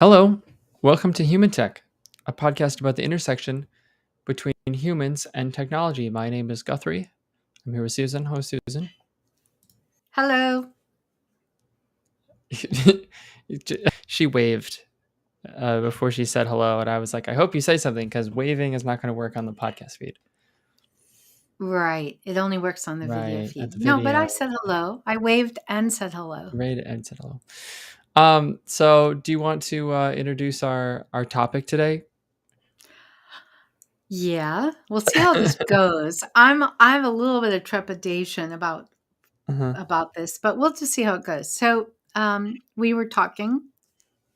Hello, welcome to Human Tech, a podcast about the intersection between humans and technology. My name is Guthrie. I'm here with Susan. Hello, Susan. Hello. She waved before she said hello, and I was like, I hope you say something because waving is not going to work on the podcast feed. Right. It only works on the video Right, at feed. the No, but video. I said hello. I waved and said hello. Right, and said hello. So do you want to introduce our topic today? Yeah, we'll see how this goes. I have a little bit of trepidation Uh-huh. about this, but we'll just see how it goes. So, we were talking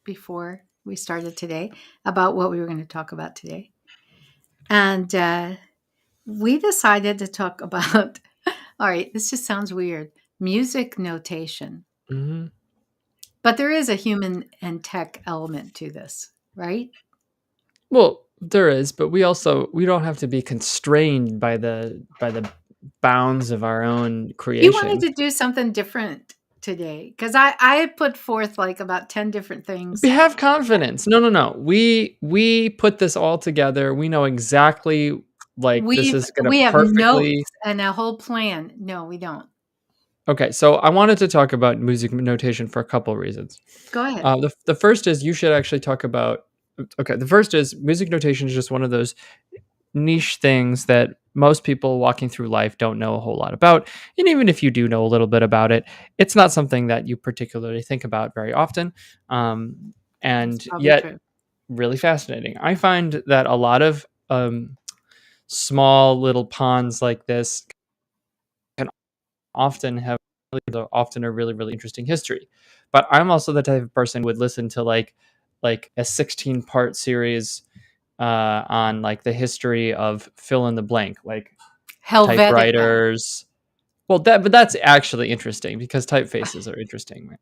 before we started today about what we were going to talk about today, and we decided to talk about. All right, this just sounds weird. Music notation. Hmm. But there is a human and tech element to this, right? Well, there is, but we don't have to be constrained by the bounds of our own You wanted creation. to do something different today because I put forth like about 10 different We things. have confidence. No, no, no. We put this all together. We know exactly like this is going to We have perfectly. notes and a whole plan. No, we don't. Okay, so I wanted to talk about music notation for a couple of reasons. Go ahead. The first is you should actually talk about. Okay, the first is music notation is just one of those niche things that most people walking through life don't know a whole lot about. And even if you do know a little bit about it, it's not something that you particularly think about very often. That's And probably yet, true. really fascinating. I find that a lot of small little ponds like this can often have often a really really interesting history. But I'm also the type of person who would listen to like a 16-part series on like the history of fill in the blank, like Helvetica. typewriters. Well, but that's actually interesting because typefaces are interesting.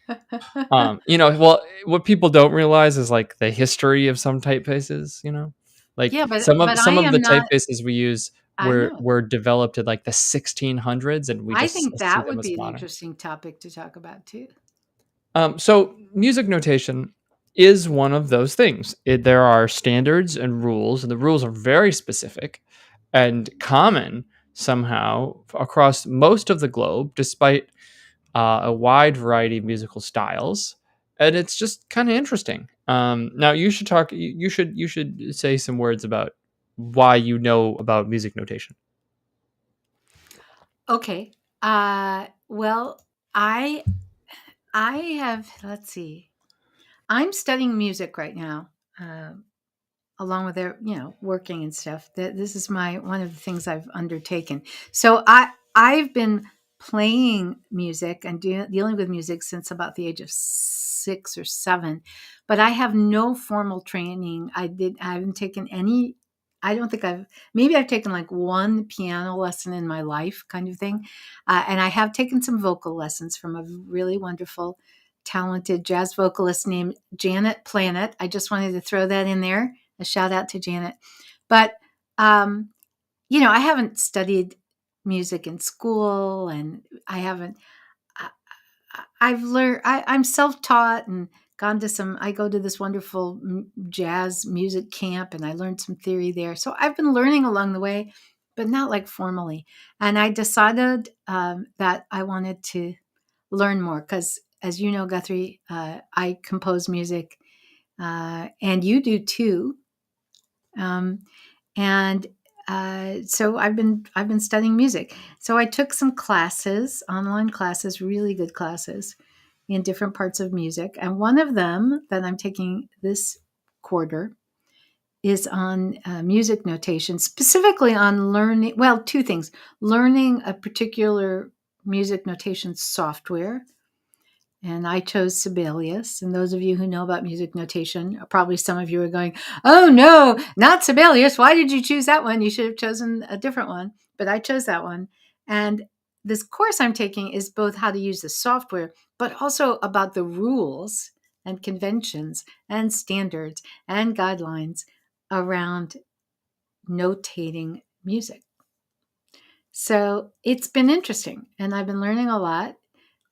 Right? Well, what people don't realize is like the history of some typefaces. Like Yeah, some I of the am not. typefaces we use I were know. were developed in like the 1600s, and we I just think see that them would as be an modern. interesting topic to talk about too. So music notation is one of those things. There are standards and rules, and the rules are very specific and common somehow across most of the globe, despite a wide variety of musical styles. And it's just kind of interesting. Now you should talk. You should say some words about why you know about music notation. Okay. Well, I I have, let's see. I'm studying music right now, along with their, working and stuff. That this is my one of the things I've undertaken. So I've been playing music and dealing with music since about the age of 6 or 7, but I have no formal training. I haven't taken any. I don't think maybe I've taken like one piano lesson in my life, kind of thing, and I have taken some vocal lessons from a really wonderful, talented jazz vocalist named Janet Planet. I just wanted to throw that in there, a shout out to Janet. But um, I haven't studied music in school, and I haven't. I, I've learned. I'm self-taught and gone to some. I go to this wonderful jazz music camp, and I learned some theory there. So I've been learning along the way, but not like formally. And I decided that I wanted to learn more because, as you know, Guthrie, I compose music, and you do too. Um, and so I've been studying music. So I took some classes, online classes, really good classes in different parts of music, and one of them that I'm taking this quarter is on music notation, specifically on learning. Well, two things: learning a particular music notation software, and I chose Sibelius. And those of you who know about music notation, probably some of you are going, "Oh no, not Sibelius. Why did you choose that one? You should have chosen a different one." But I chose that one. And this course I'm taking is both how to use the software, but also about the rules and conventions and standards and guidelines around notating music. So it's been interesting, and I've been learning a lot.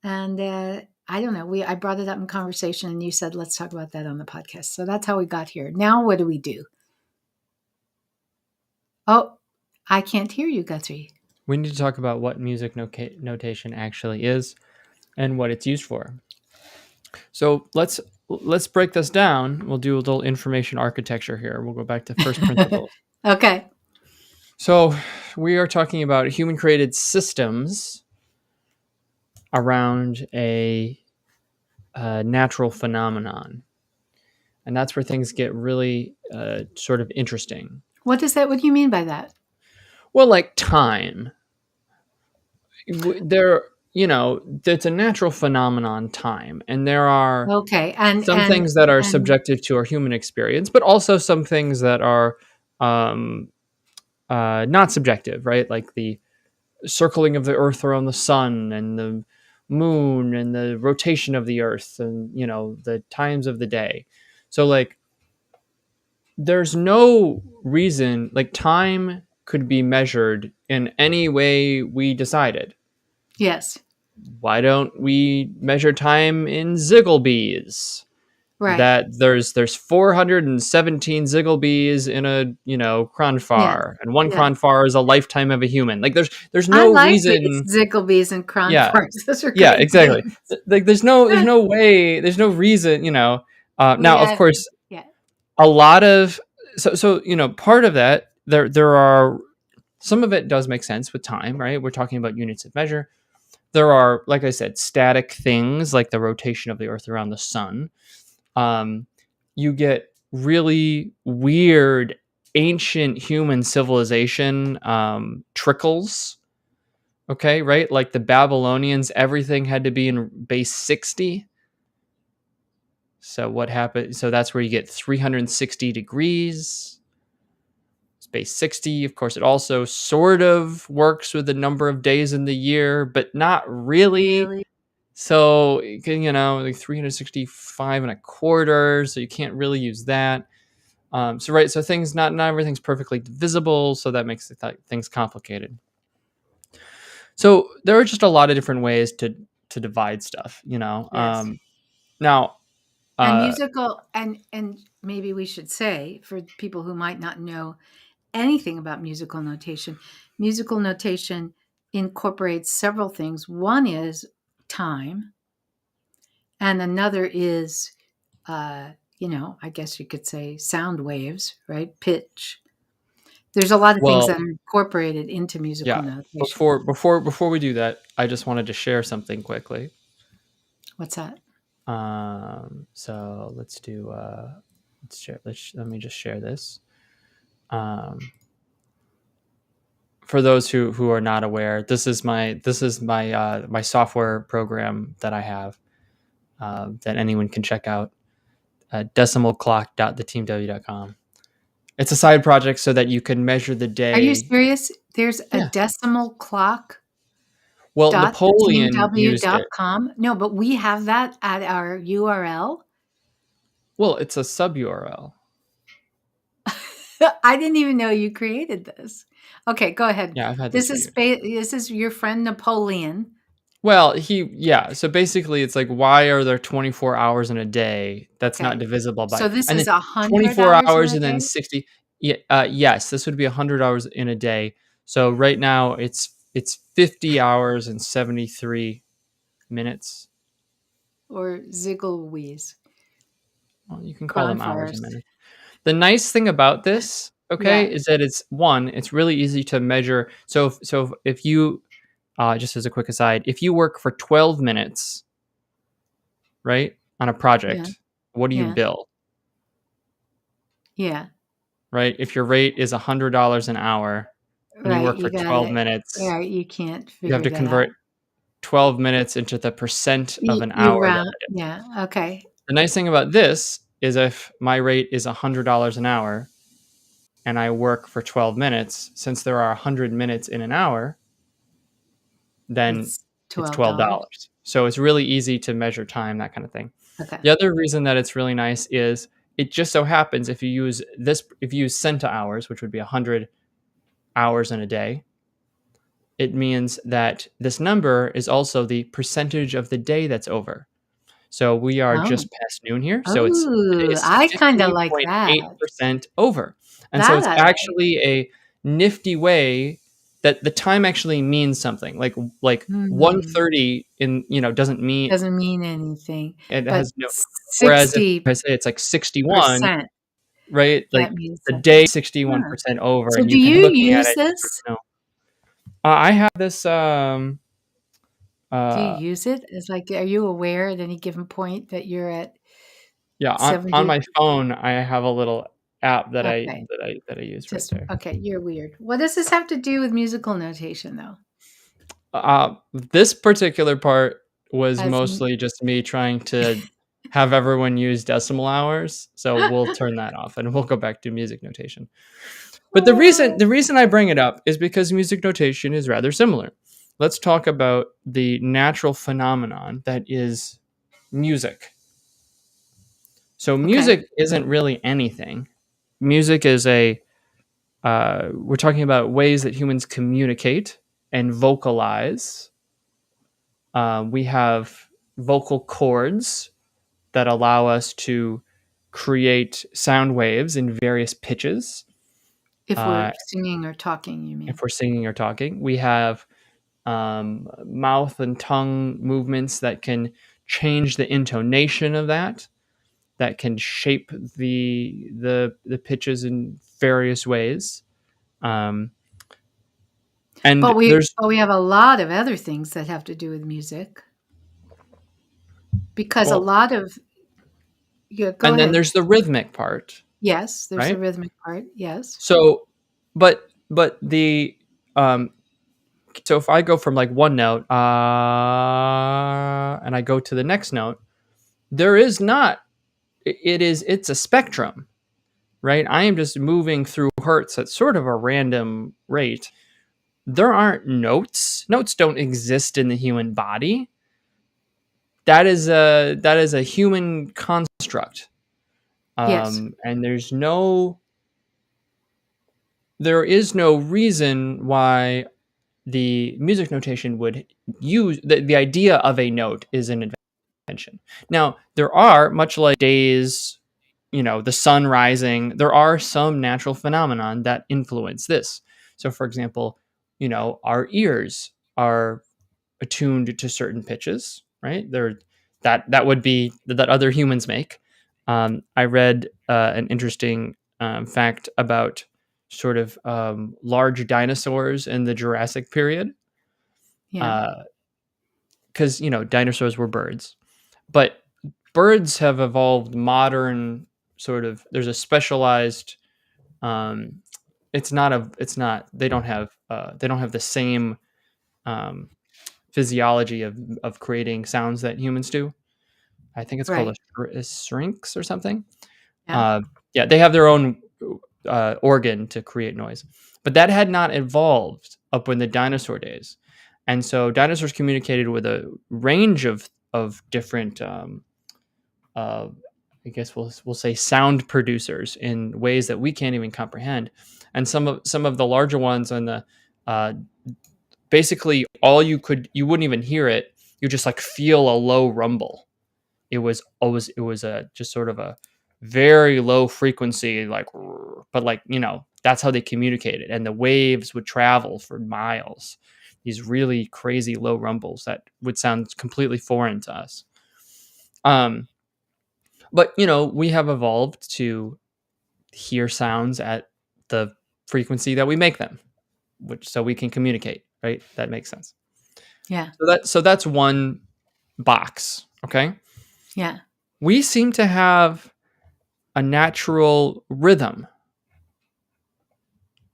And I don't know. I brought it up in conversation, and you said let's talk about that on the podcast. So that's how we got here. Now, what do we do? Oh, I can't hear you, Guthrie. We need to talk about what music notation actually is and what it's used for. So let's break this down. We'll do a little information architecture here. We'll go back to first principles. Okay. So we are talking about human created systems around a natural phenomenon. And that's where things get really sort of interesting. What do you mean by that? Well, like time. It's a natural phenomenon, time. And there are Okay. And some things that are subjective to our human experience, but also some things that are not subjective, right? Like the circling of the earth around the sun and the moon and the rotation of the earth and, the times of the day. So like, there's no reason, like time could be measured in any way we decided. yes. Why don't we measure time in Zigglebees? Right. That there's 417 Zigglebees in a Cronfar, and one Cronfar is a lifetime of a human. Like there's no reason. Zigglebees and Cronfars. Those are Yeah, great exactly. names. Like there's no way, there's no reason. Now, of course, yeah. a lot of so part of that there are some of it does make sense with time, right? We're talking about units of measure. There are, like I said, static things like the rotation of the earth around the sun. You get really weird ancient human civilization trickles. Okay, right? Like the Babylonians, everything had to be in base 60. So what happened? So that's where you get 360 degrees. It's base 60. Of course, it also sort of works with the number of days in the year, but not really. So, like 365 and a quarter. So you can't really use that. So things, not everything's perfectly divisible. So that makes things complicated. So there are just a lot of different ways to divide stuff, Yes. Now, and musical, and maybe we should say, for people who might not know anything about musical notation incorporates several things. One is time, and another is, I guess you could say sound waves, right? Pitch. There's a lot of things that are incorporated into musical notation. Before we do that, I just wanted to share something quickly. What's that? So let's do let's share. Let me just share this. For those who are not aware, this is my my software program that I have that anyone can check out. decimalclock.theteamw.com. It's a side project so that you can measure the day. Are you serious? There's a decimal clock. Well, Napoleon used it. No, but we have that at our URL. Well, it's a sub URL. I didn't even know you created this. Okay, go ahead. Yeah, I've had this. This is your friend Napoleon. Well, so basically it's like, why are there 24 hours in a day that's not divisible by? So this and is 100 24 hours and then 60. Yeah, yes, this would be 100 hours in a day. So right now it's 50 hours and 73 minutes. Or Zigglewees. Well, you can call them hours a minute. The nice thing about this, is that it's really easy to measure. So if you, just as a quick aside, if you work for 12 minutes, right, on a project, what do you bill? Yeah. Right? If your rate is $100 an hour and you work for 12 minutes, you can't figure you have to convert 12 minutes into the percent of an hour. Yeah. Okay. The nice thing about this is if my rate is $100 an hour and I work for 12 minutes, since there are 100 minutes in an hour, then it's $12. So it's really easy to measure time, that kind of thing. Okay. The other reason that it's really nice is it just so happens if you use centa hours, which would be 100 hours in a day, it means that this number is also the percentage of the day that's over. So we are Oh. just past noon here. So it Oh, is I kinda like that. 15.8% over. And so That it's I like. actually a nifty way that the time actually means something. Like Hmm. 1:30 in, doesn't mean Doesn't mean anything, it but has no, whereas if 60% I say it's like 61, right? Like that means the day something. 61% over So and do you can you looking at use it, you sort this? of know. I have this Do you uh use it? It's like, are you aware at any given point that you're at yeah, on 70? my phone I have a little app that I Okay, that I that I use right just there. okay, you're weird. What does this have to do with musical notation, though? This particular part was As in mostly just me trying to have everyone use decimal hours, so we'll turn that off and we'll go back to music notation. But the reason Oh, the reason I bring it up is because music notation is rather similar. Let's talk about the natural phenomenon that is music. So okay. music isn't really anything. Music is we're talking about ways that humans communicate and vocalize. We have vocal cords that allow us to create sound waves in various pitches. If we're Uh, singing or talking, you if mean? we're singing or talking, we have mouth and tongue movements that can change the intonation of that can shape the pitches in various ways. Um, But and we there's but we have a lot of other things that have to do with music because a well, lot of yeah, go and then ahead. there's the rhythmic part, Yes, there's the right? rhythmic part. Yes. So, but the um, so if I go from like one note, and I go to the next note, there is not. It's a spectrum, right? I am just moving through hertz at sort of a random rate. There aren't notes. Notes don't exist in the human body. That is a human construct, Yes. and there is no reason why the music notation would use the idea of a note is an invention. Now, there are, much like days, the sun rising, there are some natural phenomenon that influence this. So, for example, our ears are attuned to certain pitches, right? That would be that other humans make. I read an interesting fact about sort of large dinosaurs in the Jurassic period, Yeah. because dinosaurs were birds, but birds have evolved modern sort of. There's a specialized. Um, it's not. They don't have the same um, physiology of creating sounds that humans do. I think it's called Right. a syrinx or something. Yeah. Uh, yeah, they have their own organ to create noise, but that had not evolved up in the dinosaur days, and so dinosaurs communicated with a range of different, uh, I guess we'll say sound producers in ways that we can't even comprehend, and some of the larger ones on the uh, basically you wouldn't even hear it, you just like feel a low rumble. It was a just sort of a very low frequency, like, but like, that's how they communicated, and the waves would travel for miles, these really crazy low rumbles that would sound completely foreign to us. um but we have evolved to hear sounds at the frequency that we make them, which so we can communicate, right? That makes sense. Yeah. So that's one box. Okay, Yeah. we seem to have a natural rhythm,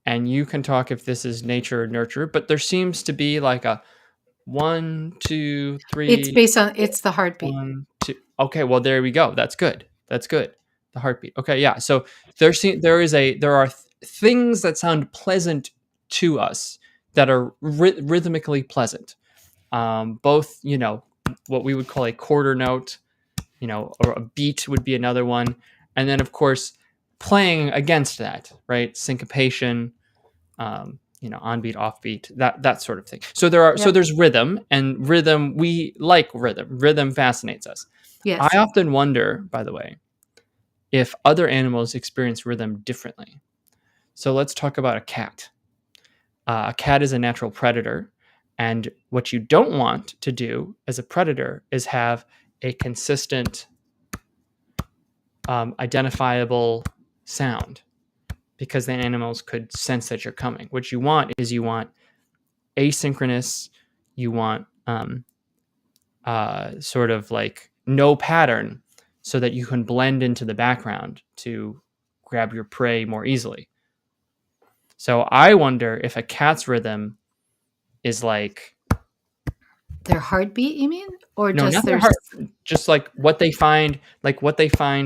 and you can talk if this is nature or nurture, but there seems to be like a one, two, It's three, based on four, it's the heartbeat. one, two. Okay, well there we go. That's good. That's good. The heartbeat. Okay, yeah. So there are things that sound pleasant to us that are rhythmically pleasant. Both, what we would call a quarter note, or a beat would be another one. And then, of course, playing against that, right? Syncopation, onbeat, offbeat, that sort of thing. So Yep. there's rhythm, and rhythm, we like rhythm. Rhythm fascinates us. I Yes. often wonder, by the way, if other animals experience rhythm differently. So let's talk about a cat. A cat is a natural predator. And what you don't want to do as a predator is have a consistent, identifiable sound because then animals could sense that you're coming. What you want is you want asynchronous, you want sort of like no pattern so that you can blend into the background to grab your prey more easily. So I wonder if a cat's rhythm is like, Their heartbeat, you mean? Or no, just not their their heart, just like what they find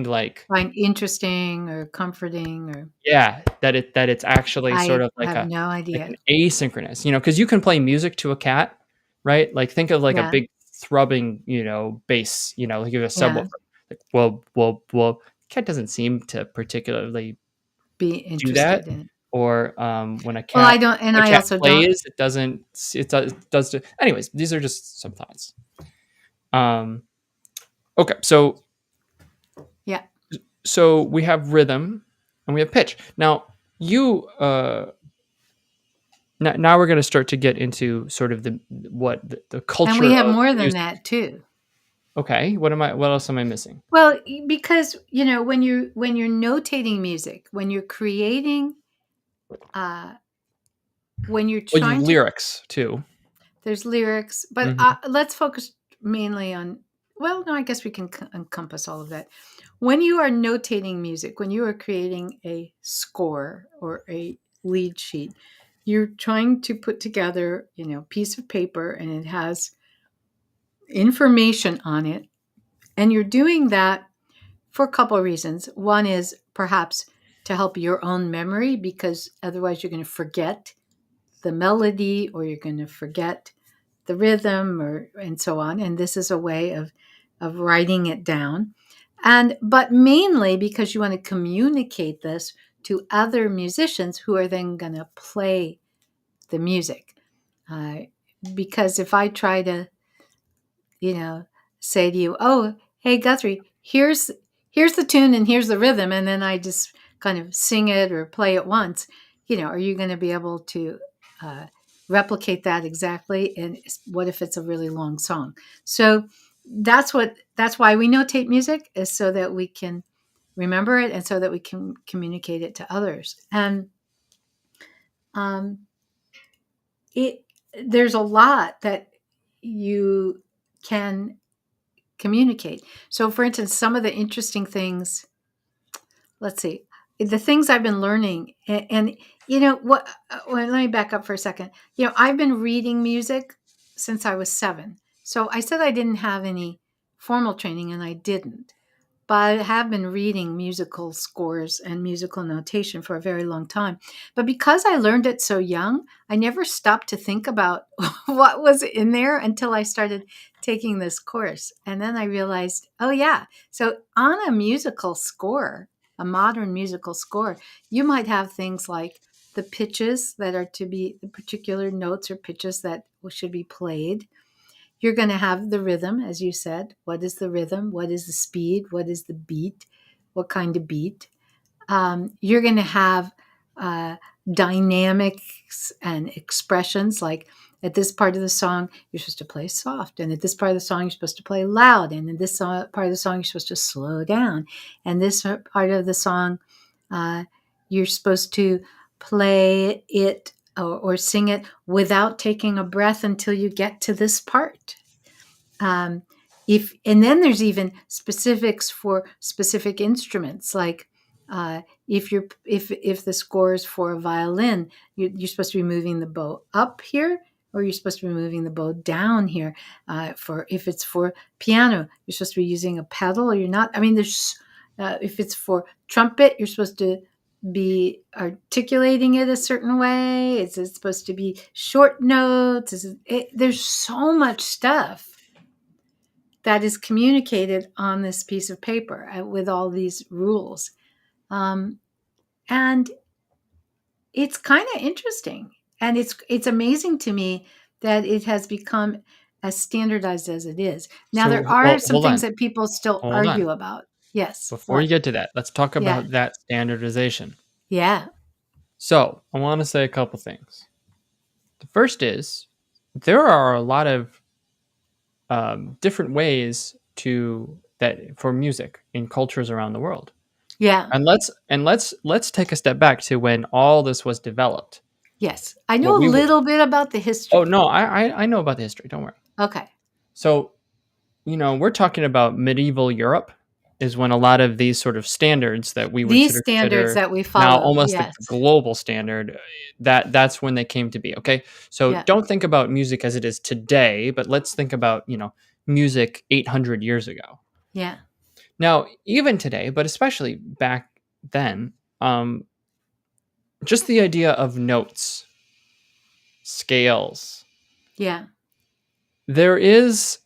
like, find interesting or comforting or yeah, that it's actually sort I of have no like an idea. asynchronous, because you can play music to a cat, right? Like think of like a Yeah. big throbbing, bass, like you have a subwoofer. Yeah. Like, well, cat doesn't seem to particularly Be do that. interested in it. Or when Well, I don't, and a I cat also don't. plays, it doesn't it does anyways, these are just some thoughts. Um okay, Yeah. so we have rhythm and we have pitch. Now you now we're going to start to get into sort of the And we culture have of more than music. that too. Okay, what else am I missing? Well, because when you're notating music, when you're creating, uh, when you're Well, you have trying to, lyrics too. there's lyrics, but Hmm. let's focus mainly on. Well, no, I guess we can encompass all of that. When you are notating music, when you are creating a score or a lead sheet, you're trying to put together, piece of paper, and it has information on it, and you're doing that for a couple of reasons. One is perhaps to help your own memory, because otherwise you're going to forget the melody or you're going to forget the rhythm or and so on. And this is a way of writing it down. And but mainly because you want to communicate this to other musicians who are then going to play the music. Uh, because if I try to you know, say to you, "Oh, hey Guthrie, here's the tune and here's the rhythm," and then I just kind of sing it or play it once. Are you going to be able to uh, replicate that exactly? And what if it's a really long song? So that's why we notate music, is so that we can remember it and so that we can communicate it to others. And um, it there's a lot that you can communicate. So, for instance, some of the interesting things, let's see, the things I've been learning, and what, well, let me back up for a second. I've been reading music since I was 7. So I said I didn't have any formal training, and I didn't. But I have been reading musical scores and musical notation for a very long time. But because I learned it so young, I never stopped to think about what was in there until I started taking this course. And then I realized, oh, yeah. So on a musical score, a modern musical score, you might have things like the pitches that are to be the particular notes or pitches that should be played. You're going to have the rhythm, as you said. What is the rhythm? What is the speed? What is the beat? What kind of beat? You're going to have uh, dynamics and expressions, like at this part of the song, you're supposed to play soft. And at this part of the song, you're supposed to play loud. And in this part of the song, you're supposed to slow down. And this part of the song, uh, you're supposed to play it or sing it without taking a breath until you get to this part. Um, if and then there's even specifics for specific instruments, like if the score is for a violin, you're supposed to be moving the bow up here, or you're supposed to be moving the bow down here. For if it's for piano, you're supposed to be using a pedal, or you're not. I mean, there's if it's for trumpet, you're supposed to be articulating it a certain way. Is it supposed to be short notes? There's so much stuff that is communicated on this piece of paper with all these rules. Um, and it's kind of interesting. And it's amazing to me that it has become as standardized as it is. Now, there So, are well, some hold things on. that people still Hold on. argue about. Yes. Before you What? get to that, let's talk Yeah. about that standardization. Yeah. So, I want to say a couple things. The first is there are a lot of different ways to that for music in cultures around the world. Yeah. And let's take a step back to when all this was developed. Yes. I What know a we were little bit about the Oh history. no, I know about the history. Don't worry. Okay. So we're talking about medieval Europe is when a lot of these sort of standards that we would These sort of standards consider that we now follow. almost the Yes. global standard, that's when they came to be. Okay. So Yeah. don't think about music as it is today, but let's think about, music 800 years ago. Yeah. Now, even today, but especially back then, um, just the idea of notes, scales, Yeah. there is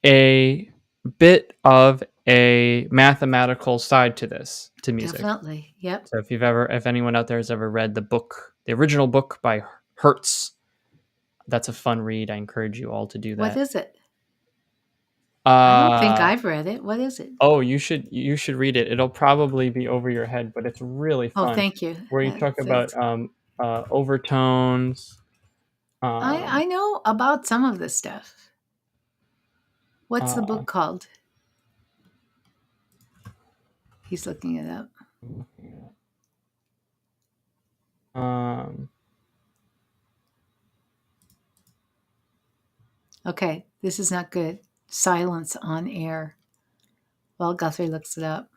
a bit of a mathematical side to this, to music. Definitely. Yep. So if anyone out there has ever read the original book by Hertz, that's a fun read. I encourage you all to do What that. is it? I don't think Uh I've read it. What is it? oh, you should read it. It'll probably be over your head, but it's really Oh, fun. thank you. Where you talk about That's overtones. I know about some of this stuff. What's the Uh, book called? He's looking it up. um, Okay, this is not good. Silence on air. While Guthrie looks it up.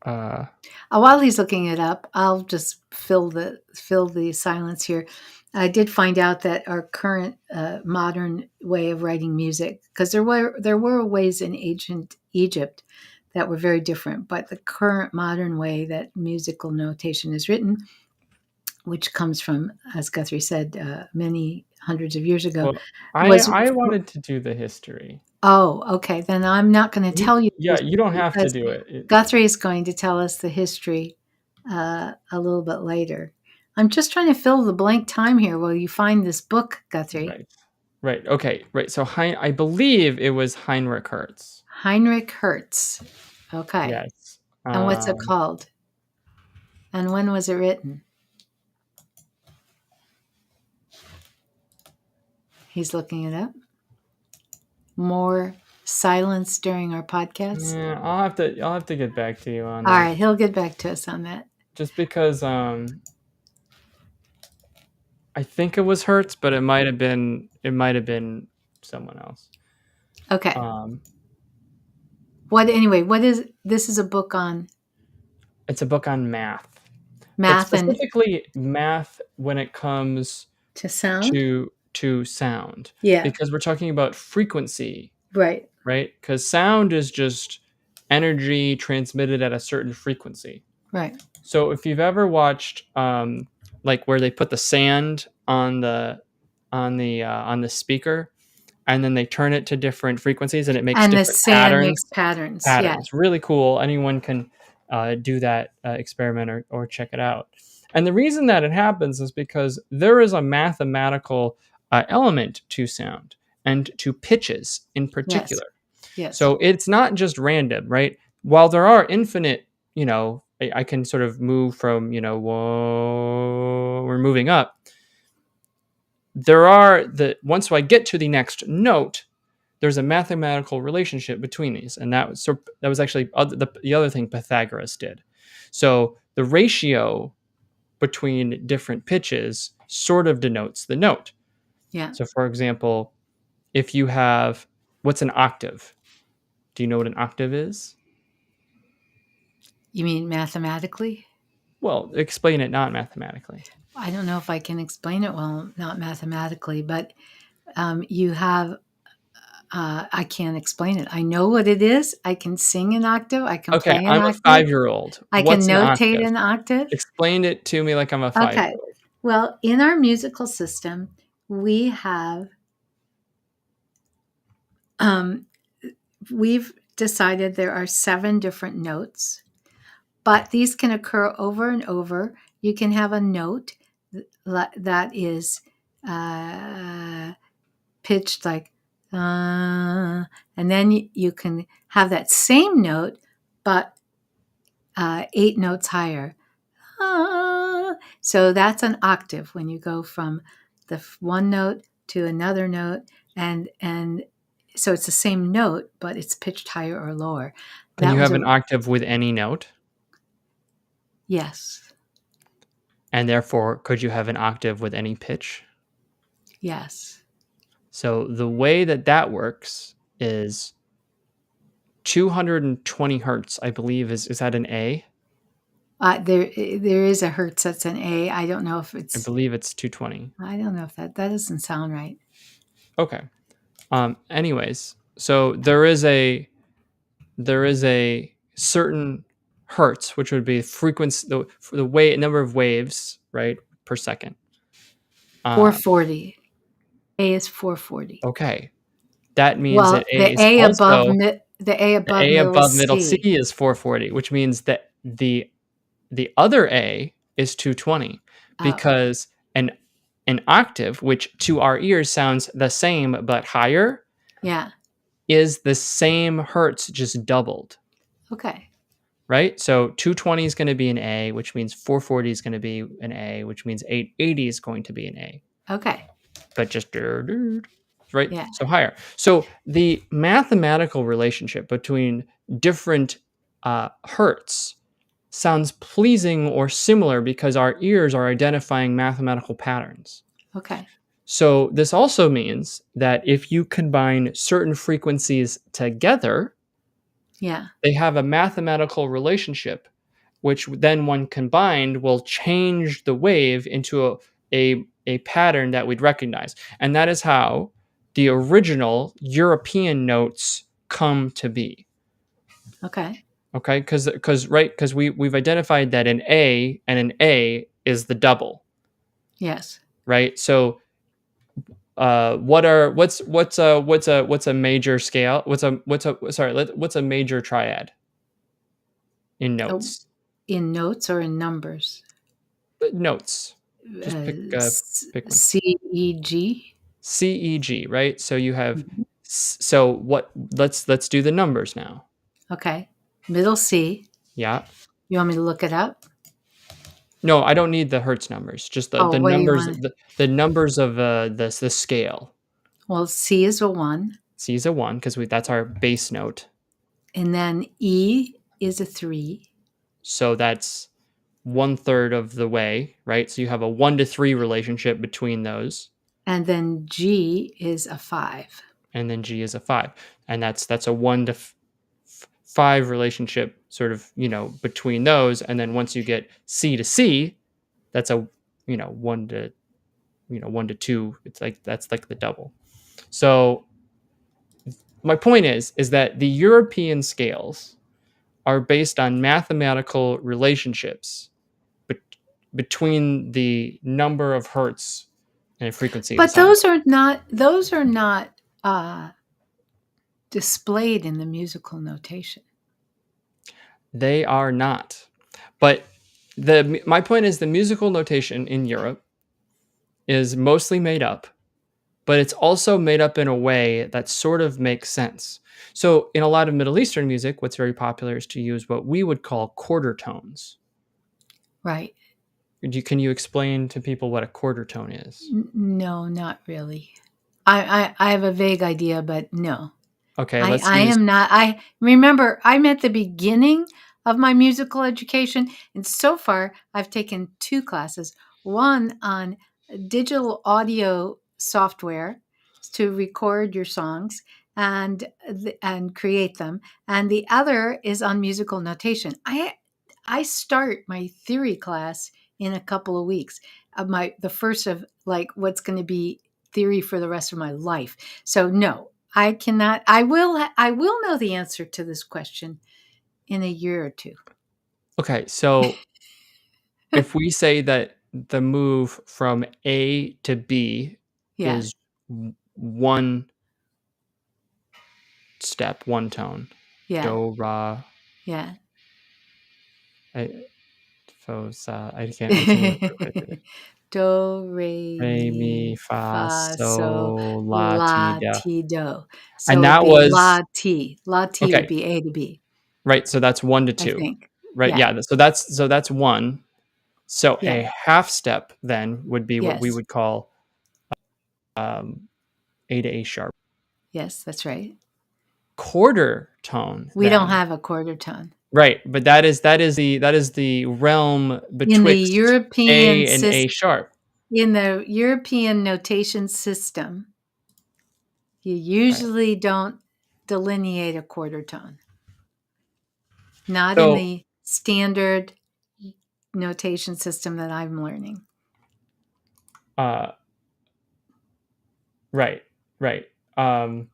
uh, While he's looking it up, I'll just fill the silence here. I did find out that our current modern way of writing music, because there were ways in ancient Egypt that were very different, but the current modern way that musical notation is written, which comes from, as Guthrie said, many hundreds of years ago, well, I was. I wanted to do the history. Oh, okay. Then I'm not going to tell you Yeah, this you don't have to because do it. Guthrie is going to tell us the history a little bit later. I'm just trying to fill the blank time here while you find this book, Guthrie. Right. Right. Okay. Right. So I believe it was Heinrich Hertz. Heinrich Hertz. Okay. Yes. And what's it called? And when was it written? He's looking it up. More silence during our podcast. Yeah, I'll have to get back to you on All that. right, he'll get back to us on that. Just because I think it was Hertz, but it might have been someone else. Okay. Um What is this is a book on it's a book on math. But math and specifically math when it comes to sound? to sound. Yeah. Because we're talking about frequency, Right. right? Because sound is just energy transmitted at a certain frequency. Right. So if you've ever watched like where they put the sand on the speaker and then they turn it to different frequencies and it makes And the different sand makes patterns. Yeah. really cool. Anyone can do that experiment or check it out. And the reason that it happens is because there is a mathematical element to sound and to pitches in Yes. particular. Yes. So it's not just random, right? While there are infinite, I can sort of move from, whoa, we're moving up. Once I get to the next note, there's a mathematical relationship between these. And that was actually the other thing Pythagoras did. So the ratio between different pitches sort of denotes the note. Yeah. So for example, if you have, what's an octave? Do you know what an octave is? You mean mathematically? Well, explain it not mathematically. I don't know if I can explain it well, not mathematically, but you have. I can't explain it. I know what it is. I can sing an octave. I can Okay, play an I'm a octave. 5-year-old. I can What's an notate octave? an octave. Explain it to me like I'm a Okay. 5-year-old. Well, in our musical system, we have. We've decided there are 7 different notes, but these can occur over and over. You can have a note that is pitched like And then you can have that same note, but 8 notes higher. So that's an octave when you go from the one note to another note, and so it's the same note, but it's pitched higher or lower. Can That you was have a an octave with any note? yes, And therefore, could you have an octave with any pitch? yes. So the way that that works is 220 hertz, I believe, is that an A? There is a hertz that's an A. I don't know if I it's. believe it's 220. I don't know if that doesn't sound right. Okay. Anyways, so there is a certain hertz, which would be frequency, the way number of waves, right, per second. 440. 440. A is 440. Okay, that means that Well, A is also The A the above A middle above is middle C C. is 440, which means that the other A is 220 Oh, because an octave, which to our ears sounds the same but higher, yeah. is the same hertz just doubled. Okay. Right? So 220 is going to be an A, which means 440 is going to be an A, which means 880 is going to be an A. Okay. But just right? Yeah. So higher. So the mathematical relationship between different hertz sounds pleasing or similar because our ears are identifying mathematical patterns. Okay. So this also means that if you combine certain frequencies together, Yeah. they have a mathematical relationship, which then when combined will change the wave into a pattern that we'd recognize. And that is how the original European notes come to be. Okay. Okay, because we've identified that an A and an A is the double, Yes. right? So what's a major scale? What's a major triad in Oh, notes? in notes or in numbers? Notes. Just pick one. C, E, G. C E G, right? So you have Mhm. so what let's do the numbers now. Okay. Middle C. Yeah. You want me to look it up? No, I don't need the hertz numbers. Just the Oh, the what do you numbers want? the numbers of the scale. Well, C is a 1, C is a 1 because we that's our base note. and then E is a 3, So that's 1/3 of the way, right? So you have a 1 to 3 relationship between those, and then G is a 5. and then G is a 5. And that's a 1 to 5 relationship sort of, between those. And then once you get C to C, that's a, 1 to 2. It's like, that's like the double. So my point is that the European scales are based on mathematical relationships bet- between the number of hertz and frequency of the But sound. those are not uh, displayed in the musical notation. They are not. But my point is the musical notation in Europe is mostly made up, but it's also made up in a way that sort of makes sense. So in a lot of Middle Eastern music, what's very popular is to use what we would call quarter tones. Right. Can you explain to people what a quarter tone is? No, not really. I have a vague idea, but no. Okay, I let's I use am not. I remember I'm at the beginning of my musical education, and so far I've taken 2 classes. One on digital audio software to record your songs and create them, and the other is on musical notation. I start my theory class in a couple of weeks. The first of like what's going to be theory for the rest of my life. So no, I cannot. I will know the answer to this question in a year or two. Okay, so if we say that the move from A to B Yeah, is one step, one tone, yeah, do, ra, yeah. I, fo, sa, I can't remember what I did. Do, re, Re, mi, mi, fa, fa, so, so, la, ti, la, da. ti, do. And So it'd that be was la, ti. La, ti would okay, be A to B, right, so that's 1 to I 2. think. Right, Yeah. yeah, so that's 1. So Yeah. a half step then would be what we Yes. would call, A to A sharp. Yes, that's right. Quarter tone We don't then. have a quarter tone. Right, but that is the realm In the betwixt European A and A sharp. in the European notation system, you Right. usually don't delineate a quarter tone. Not in So, the standard notation system that I'm learning. uh, right, right. Um,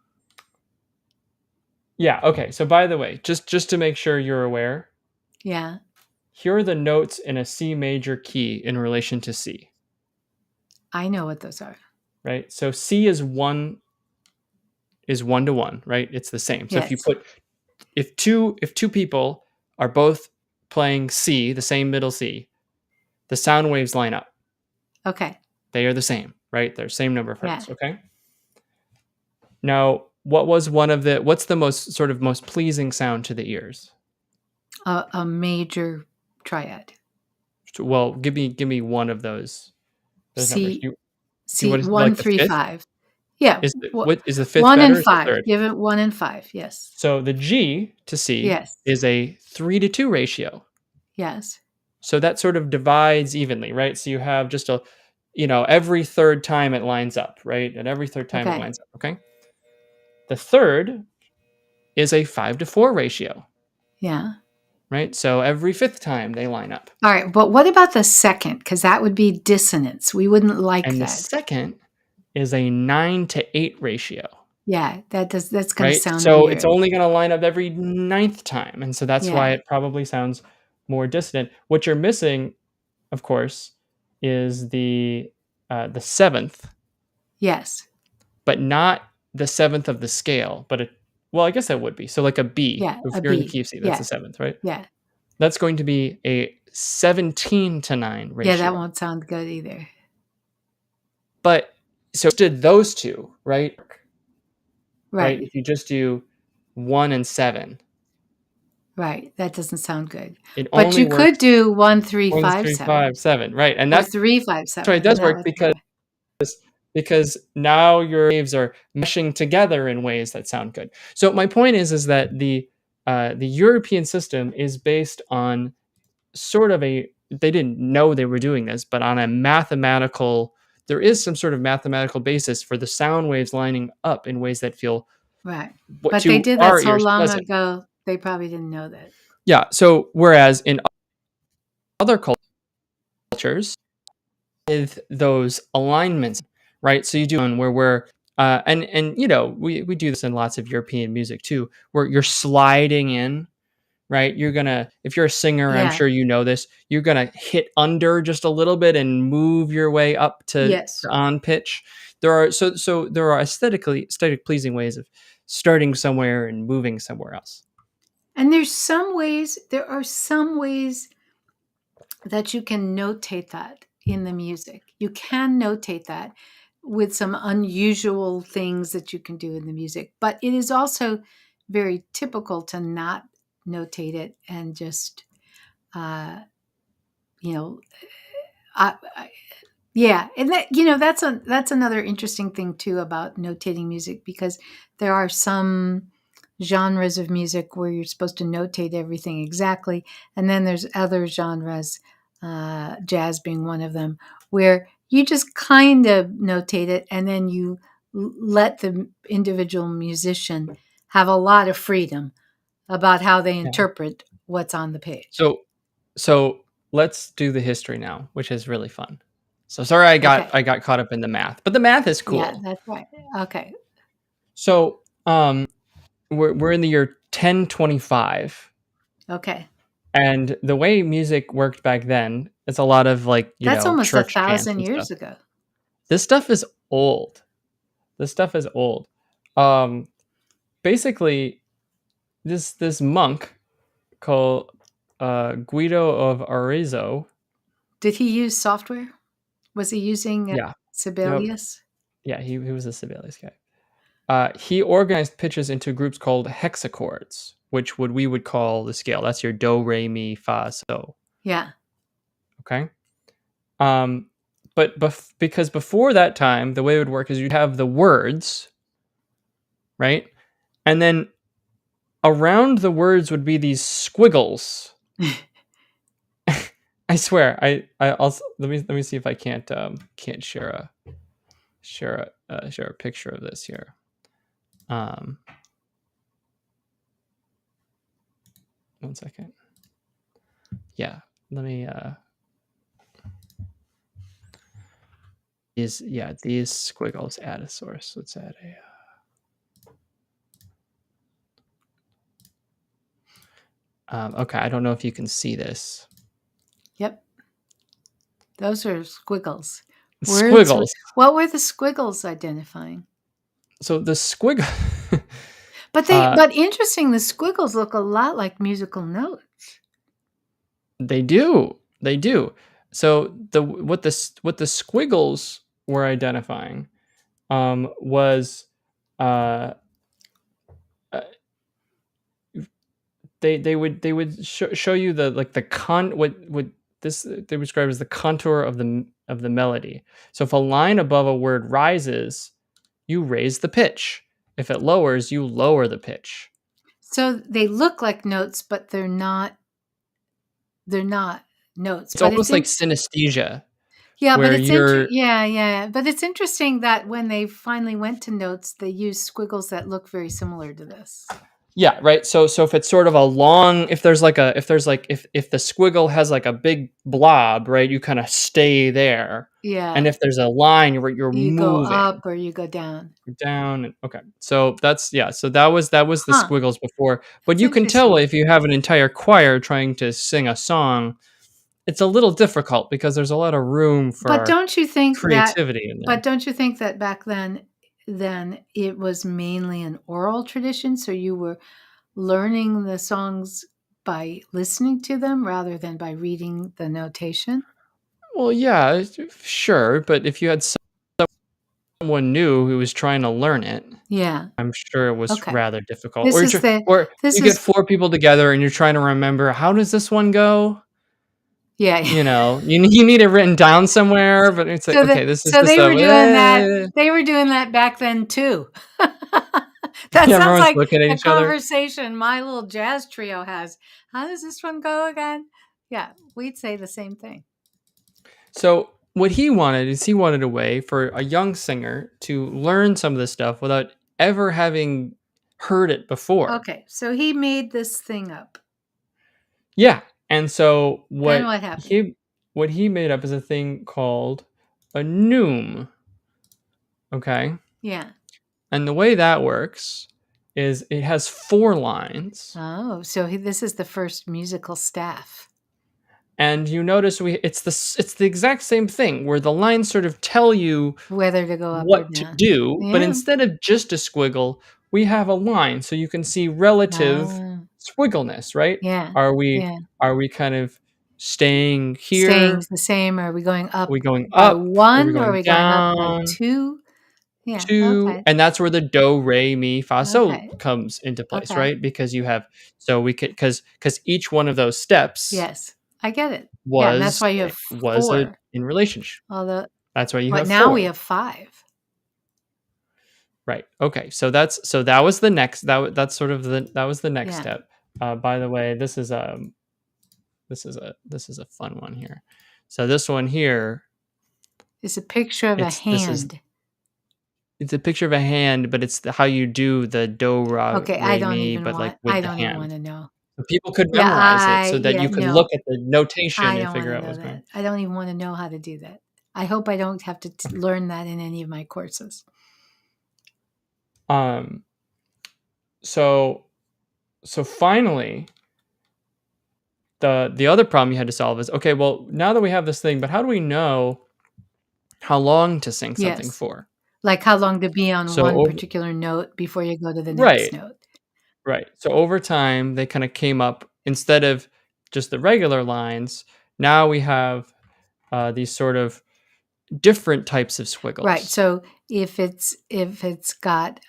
yeah, okay. So by the way, just to make sure you're aware, Yeah, here are the notes in a C major key in relation to C, I know what those are. right? So C is 1 to 1, right? It's the same. So Yes. if two people are both playing C, the same middle C, the sound waves line up. Okay. They are the same, right? They're same number of Yeah. hertz, okay? Now, what's the most pleasing sound to the ears? A major triad. Well, give me one of those numbers. C Do you C want to one like the three fifth? five. Yeah. What is the fifth 1 better and or is the 5. third? Give it 1 and 5. Yes. So the G to C Yes. is a 3-to-2 ratio. Yes. So that sort of divides evenly, right? So you have just every third time it lines up, right? And every third time it Okay. lines up, okay? The third is a 5-to-4 ratio, Yeah. right? So every fifth time they line up. All right. But what about the second? Because that would be dissonance. We wouldn't like And the that. second is a 9-to-8 ratio, Yeah. That's going to right? sound So it's weird. only going to line up every ninth time. And so that's why Yeah. it probably sounds more dissonant. What you're missing, of course, is the seventh, Yes. but not the seventh of the scale, but well, I guess that would be. So like a B, Yeah. if A you're in the B. key of C, that's Yeah. the seventh, right? Yeah. That's going to be a 17-to-9 Yeah. That ratio. won't sound good either. But so did those two, right? Right? Right. If you just do 1 and 7, Right. That doesn't sound good. it But only you could works do 1, 3, 1, 5, 3, 7 5, 7, right? And or that's 3, 5, why 7, it and does that work would be because now your waves are meshing together in ways that sound good. So my point is that the European system is based on sort of they didn't know they were doing this, but on a mathematical, there is some sort of mathematical basis for the sound waves lining up in ways that feel right. what But they to did that our so ears long pleasant. ago, they probably didn't know that. Yeah. So whereas in other cultures, with those alignments, right? So you do one where we're and we do this in lots of European music too, where you're sliding in, right? You're gonna, if you're a singer, I'm Yeah. sure you know this, you're gonna hit under just a little bit and move your way up to Yes. on pitch. There are aesthetic pleasing ways of starting somewhere and moving somewhere else. And there are some ways that you can notate that in the music. You can notate that with some unusual things that you can do in the music, but it is also very typical to not notate it and just, uh, you know, I yeah, and that's another interesting thing too about notating music because there are some genres of music where you're supposed to notate everything exactly, and then there's other genres, jazz being one of them, where you just kind of notate it and then you let the individual musician have a lot of freedom about how they Yeah. interpret what's on the page. So let's do the history now, which is really fun. So sorry Okay. I got caught up in the math, but the math is Yeah, cool. that's right. Okay. So we're in the year 1025, Okay. and the way music worked back then, it's a lot of That's almost church chants 1,000 and stuff. years ago. This stuff is old. This stuff is old. Um, Basically, this monk called Guido of Arezzo. Did he use software? Was he using Yeah. Yep. Sibelius? Yeah, he was a Sibelius guy. He organized pitches into groups called hexachords, which we would call the scale. That's your do, re, mi, fa, so. Yeah. Okay. But because before that time, the way it would work is you'd have the words, right? And then around the words would be these squiggles. I swear. I'll let me see if I can't share a picture of this here. One second. Yeah, let me these squiggles, add a source. Let's add a okay, I don't know if you can see this. Yep. Those are squiggles. Squiggles. What were the squiggles identifying? So the squiggle But interesting, the squiggles look a lot like musical notes. They do. So what the squiggles were identifying was they would show you the what this they describe as the contour of the melody. So if a line above a word rises, you raise the pitch. If it lowers, you lower the pitch. So they look like notes, but they're not. They're not notes. It's almost like synesthesia. Yeah, but where it's you're yeah. But it's interesting that when they finally went to notes, they used squiggles that look very similar to this. Yeah, right. So if it's sort of a long, if the squiggle has like a big blob, right, you kind of stay there. Yeah. And if there's a line, you're You moving. go up or you go down. Down. Okay. So so that was the squiggles before. But That's you can tell interesting. if you have an entire choir trying to sing a song, it's a little difficult because there's a lot of room for But don't you think creativity in there. But don't you think that back then it was mainly an oral tradition, so you were learning the songs by listening to them rather than by reading the notation? Well, yeah, sure, but if you had someone new who was trying to learn it, Yeah. I'm sure it was Okay. rather difficult. This Or is the or this you is get 4 people together and you're trying to remember, how does this one go? Yeah. You know, you need it written down somewhere, but it's like, okay, this is So just they were doing that. a They were doing that back then too. That sounds everyone's like looking at a each other. conversation my little jazz trio has. How does this one go again? Yeah, we'd say the same thing. So what he wanted is he wanted a way for a young singer to learn some of this stuff without ever having heard it before. Okay, so he made this thing up. Yeah. And so Then what happened? what he made up is a thing called a noom. Okay. Yeah. And the way that works is it has 4 lines. Oh, so this is the first musical staff. And you notice it's the exact same thing where the lines sort of tell you Whether to go up or what to down. do, but Yeah. instead of just a squiggle, we have a line so you can see relative Ah. squiggleness, right? Yeah. Are we Yeah. kind of staying here? Staying the same? Are we going Are up we going by up? Are we 1 or are going we going up by down? 2? Yeah. 2, Okay. and that's where the do, re, mi, fa, so Okay. comes into place, Okay. right? Because you have we could because each one of those steps Yes. I get it. Yeah, and that's was why you have was a 4. in relationship. Although That's why you but have now we 4. have 5. Right. Okay. So that was the next that's sort of that was the next Yeah. step. By the way, this is a fun one here. So this one here, It's a picture of a hand. it's a picture of a hand, but it's how you do the do, ra, Okay, I re, don't mi, even but like want with I the don't even hand. wanna know. So people could Yeah, memorize it so that you could look no. at the notation I and don't figure wanna out know what's going that. I don't even wanna know how to do that. I hope I don't have to learn that in any of my courses. on. So finally, the other problem you had to solve is, okay, well, now that we have this thing, but how do we know how long to sing something Yes. for? Like how long to be on So one over particular note before you go to the next right, note. right. So over time, they kind of came up, instead of just the regular lines, now we have these sort of different types of Right. squiggles. So if it's got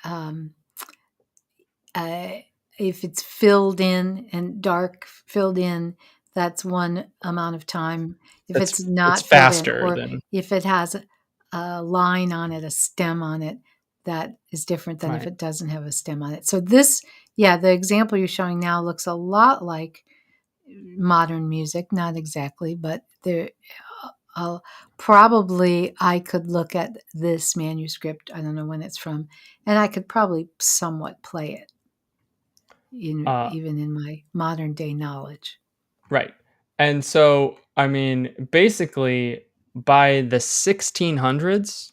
uh, if it's filled in and dark filled in, that's one amount of time. If That's it's it's not filled in, faster or than if it has a line on it, a stem on it, that is different than if right. it doesn't have a stem on it. So this, yeah, the example you're showing now looks a lot like modern music, not exactly, but there. Uh, Probably I could look at this manuscript. I don't know when it's from, and I could probably somewhat play it Uh, even in my modern day knowledge. right. And so, I mean, basically, by the 1600s,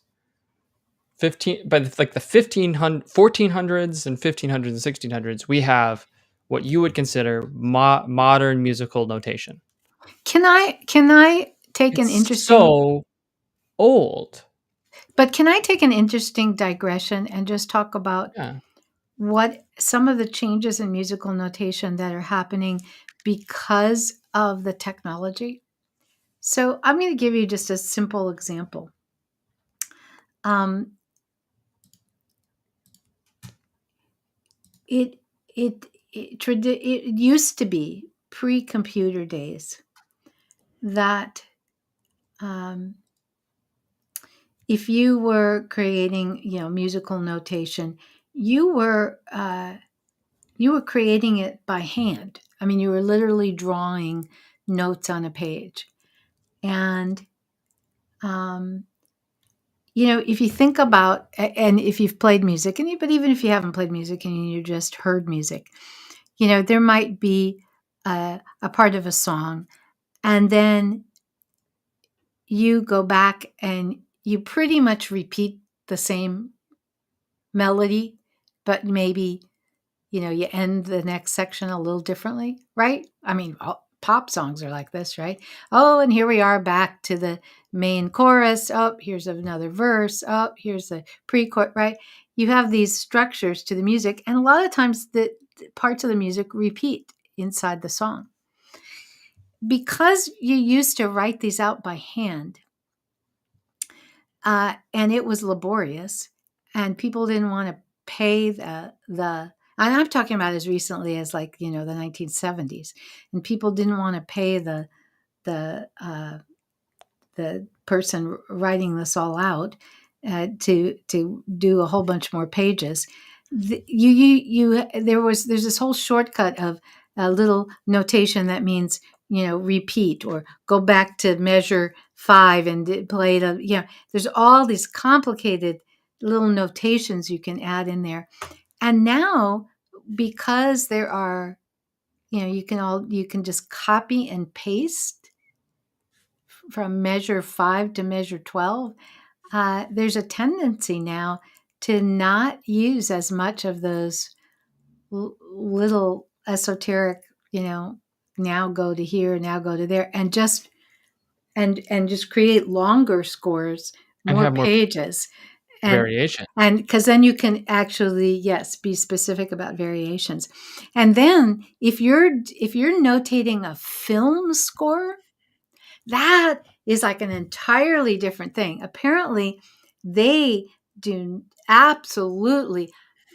15 by like the 1500 1400s and 1500s and 1600s, we have what you would consider modern musical notation. Can I take an It's interesting so old. but can I take an interesting digression and just talk about Yeah. what some of the changes in musical notation that are happening because of the technology? So I'm going to give you just a simple example. Um, it it used to be pre-computer days that um, if you were creating, musical notation, you were uh, you were creating it by hand. I mean, you were literally drawing notes on a page, and um, if you think about, and if you've played music, but even if you haven't played music and you just heard music, there might be a part of a song, and then you go back and you pretty much repeat the same melody, but maybe, you end the next section a little differently, right? I mean, pop songs are like this, right? Oh, and here we are back to the main chorus. Oh, here's another verse. Oh, here's the pre-chorus, right? You have these structures to the music, and a lot of times the parts of the music repeat inside the song. Because you used to write these out by hand, and it was laborious, and people didn't want to pay and I'm talking about as recently as, like, the 1970s, and people didn't want to pay the the person writing this all out to do a whole bunch more pages. There's this whole shortcut of a little notation that means, repeat or go back to measure 5 and play there's all these complicated little notations you can add in there. And now, because there are, you can just copy and paste from measure 5 to measure 12. There's a tendency now to not use as much of those little esoteric, now go to here, now go to there, and just create longer scores, And more have more pages, and variation. because then you can actually, yes, be specific about variations. And then if you're notating a film score, that is like an entirely different thing. Apparently, they do absolutely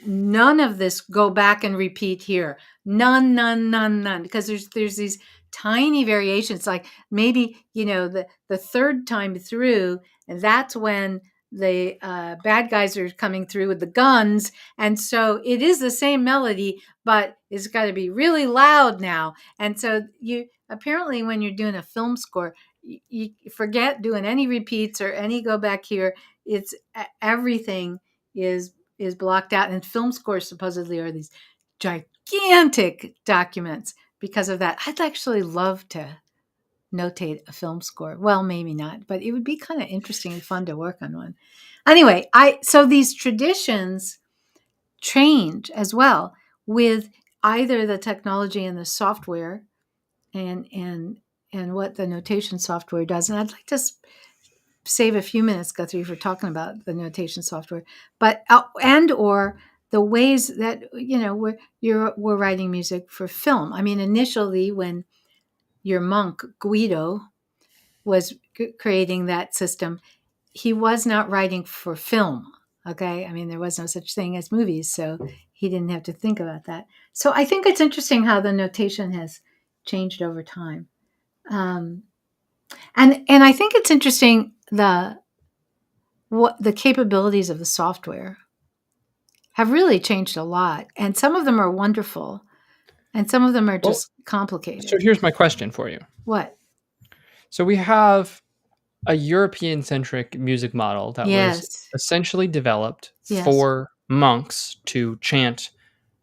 none of this go back and repeat here. None, none, none, none. Because there's these tiny variations. Like maybe, the third time through, and that's when the bad guys are coming through with the guns. And so it is the same melody, but it's got to be really loud now. And so you apparently, when you're doing a film score, you forget doing any repeats or any go back here. It's everything is blocked out, and film scores supposedly are these gigantic documents because of that. I'd actually love to notate a film score. Well, maybe not, but it would be kind of interesting and fun to work on one. Anyway, so these traditions change as well with either the technology and the software, and what the notation software does. And I'd like to save a few minutes, Guthrie, for talking about the notation software, but and or the ways that, we're writing music for film. I mean, initially when your monk Guido was creating that system, he was not writing for film. Okay. I mean, there was no such thing as movies, so he didn't have to think about that. So I think it's interesting how the notation has changed over time. And I think it's interesting what the capabilities of the software have really changed a lot, and some of them are wonderful, and some of them are Well, just so complicated. here's my question for you. What? So we have a European centric music model that was Yes. essentially developed Yes. for monks to chant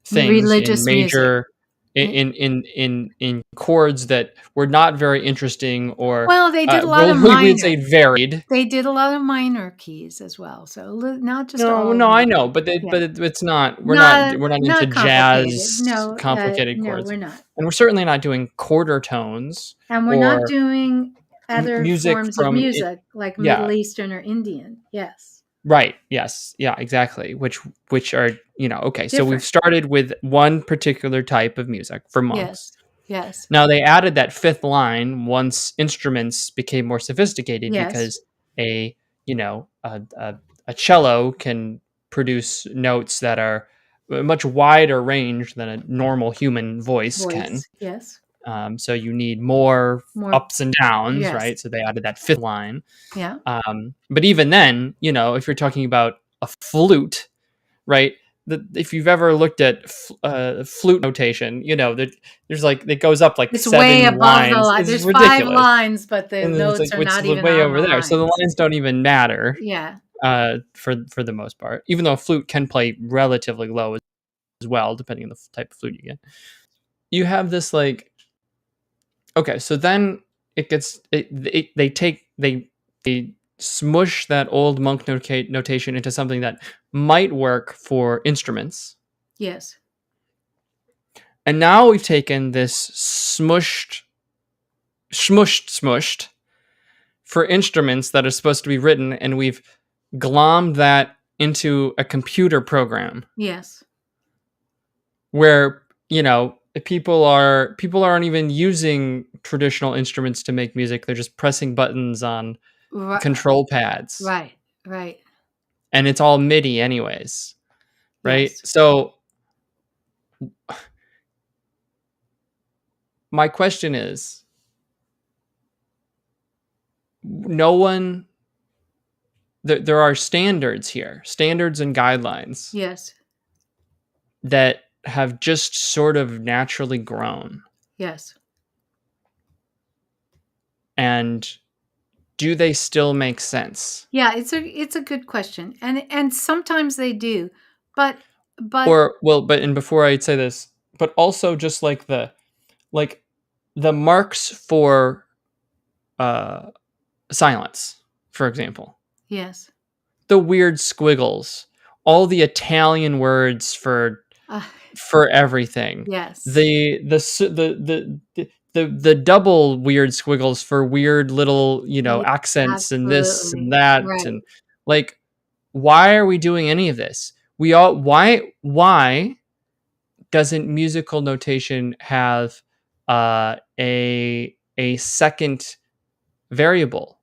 things in Religious music. major in chords that were not very interesting or Well, they did a lot well of we'd say minor. varied. They did a lot of minor keys as well, so not just No, all no, I major. know, but Yeah. it's not. Not We're not into not complicated. jazz No, complicated no, chords, we're not. and we're certainly not doing quarter tones And we're not or doing other music forms of from it. music like Yeah, Middle Eastern or Indian. Yes. right. Yes. Yeah. Exactly. Which are okay. So we've Different. started with one particular type of music for monks. Yes. Yes. Now they added that fifth line once instruments became more sophisticated Yes. because a a cello can produce notes that are a much wider range than a normal human voice can. Voice. Yes. So you need more More. ups and downs, Yes. right? So they added that fifth line. Yeah. But even then, if you're talking about a flute, right? If you've ever looked at flute notation, that there's like it goes up like It's way 7 above the lines. line. It's There's 5 ridiculous, lines, but the and then it's notes like are what's not even way on over the there. So the lines. lines don't even matter Yeah. for the most part. Even though a flute can play relatively low as well, depending on the type of flute you get. You have this like okay, so then it gets they smush that old monk notation into something that might work for instruments. Yes. And now we've taken this smushed for instruments that are supposed to be written, and we've glommed that into a computer program Yes. where people aren't even using traditional instruments to make music. They're just pressing buttons on control pads, Right. Right. and it's all MIDI anyways, right? Yes. So my question is, no one there are standards here, standards and guidelines Yes. that have just sort of naturally grown. Yes. And do they still make sense? Yeah, it's a good question. And sometimes they do. But Or well, and before I say this, but also just like the marks for uh silence, for example. yes. The weird squiggles, all the Italian words Uh, for everything. yes. The double weird squiggles for weird little, accents and this and Absolutely. that Right. and like why are we doing any of this? Why doesn't musical notation have a second variable,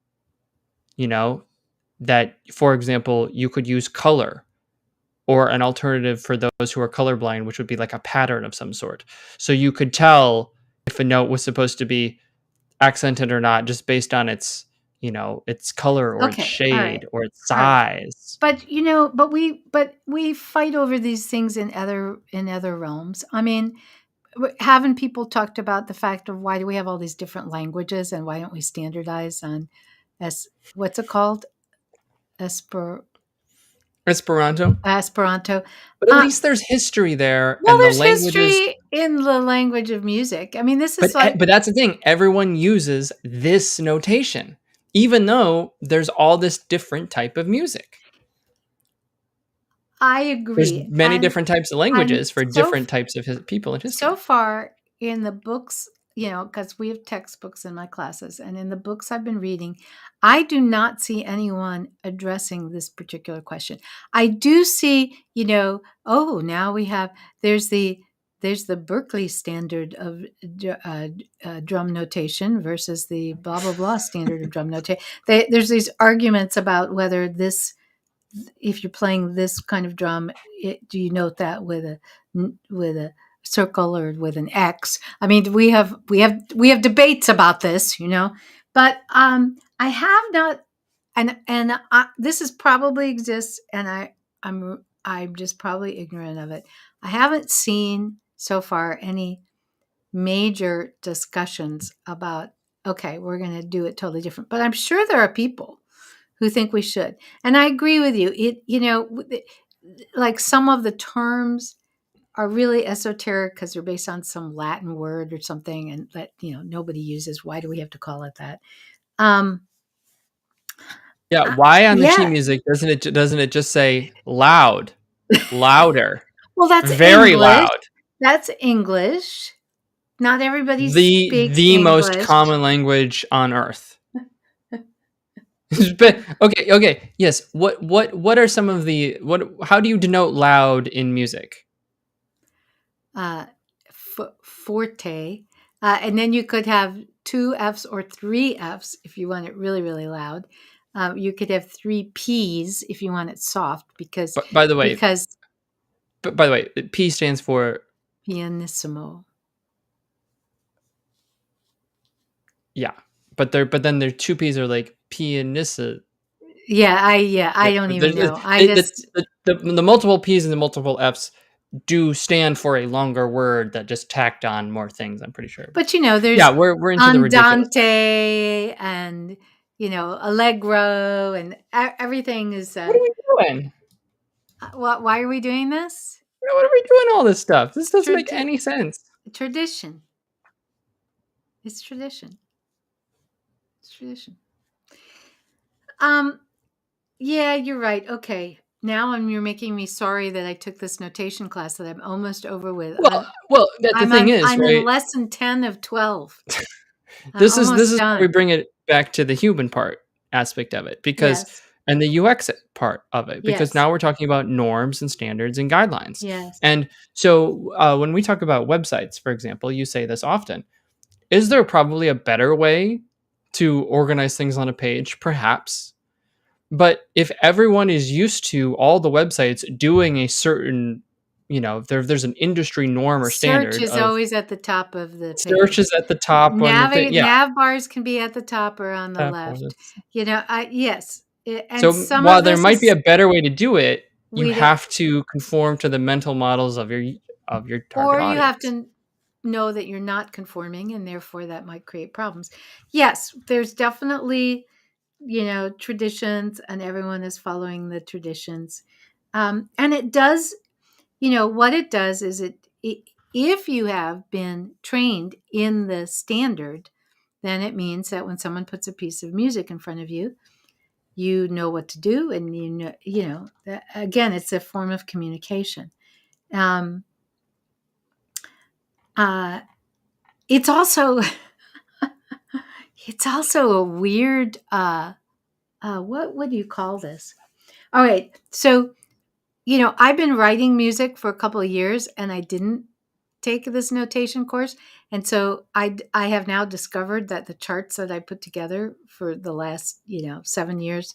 that for example you could use color or an alternative for those who are colorblind, which would be like a pattern of some sort. So you could tell if a note was supposed to be accented or not just based on its color or its Okay. All right. shade or its All right. size. But we fight over these things in other realms. I mean, haven't people talked about the fact of why do we have all these different languages and why don't we standardize on what's it called? Esperanto. Esperanto. But at least there's history there Well, and the there's languages. history in the language of music. I mean, this But is like but that's the thing. Everyone uses this notation, even though there's all this different type of music. I There's agree, many different types of and languages for different types of people in so history. far in the books, because we have textbooks in my classes, and in the books I've been reading, I do not see anyone addressing this particular question. I do see, oh, now there's the there's the Berkeley standard of drum notation versus the blah blah blah standard of drum notation. There's these arguments about whether this, if you're playing this kind of drum, do you note that with a circle or with an X? I mean, we have debates about this, but I have not, and this is probably exists, and I'm just probably ignorant of it. I haven't seen so far any major discussions about, okay, we're going to do it totally different, but I'm sure there are people who think we should. And I agree with you. Like some of the terms are really esoteric because they're based on some Latin word or something, and that nobody uses. Why do we have to call it that? Yeah, why on the sheet Yeah. music doesn't it just say loud, louder, Well, that's very English. loud? That's English. Not everybody speaks The most English. common language on earth. But okay, yes. What are some of the how do you denote loud in music? Forte, and then you could have two Fs or three Fs if you want it really, really loud. You could have three Ps if you want it soft, because By the way, because P stands for pianissimo. yeah, but then their two P's are like pianissa. Yeah, I don't even know. I just The multiple P's and the multiple F's do stand for a longer word that just tacked on more things. I'm pretty sure. But Yeah, there's we're into the ridiculous. andante and allegro and everything is. What are we doing? Why are we doing this? What are we doing all this stuff? This doesn't make Tradi- any sense. Tradition. It's tradition. It's tradition. Yeah, you're right. Okay. Now you're making me sorry that I took this notation class that I'm almost over with. Well, the thing is, I'm in right? lesson 10 of 12. I'm This is almost where we done. bring it back to the human part aspect of it, because Yes. and the UX part of it, because Yes. now we're talking about norms and standards and guidelines. Yes. And so when we talk about websites, for example, you say this often. Is there probably a better way to organize things on a page? Perhaps. But if everyone is used to all the websites doing a certain, there's an industry norm or Search standard is of always at the top of the search page. is at the top on the thing. Yeah. Nav bars can be at the top or on the Top one left. is- Yes. And So some while of there this might be is a better way to do it, you we don't, have to conform to the mental models of your target or you have audience. to know that you're not conforming, and therefore that might create problems. Yes, there's definitely traditions, and everyone is following the traditions, and it does. What it does is if you have been trained in the standard, then it means that when someone puts a piece of music in front of you, you know what to do, and that, again, it's a form of communication. um, uh, it's also it's also a weird what do you call this? All right, so I've been writing music for a couple of years, and I didn't take this notation course, and so I have now discovered that the charts that I put together for the last 7 years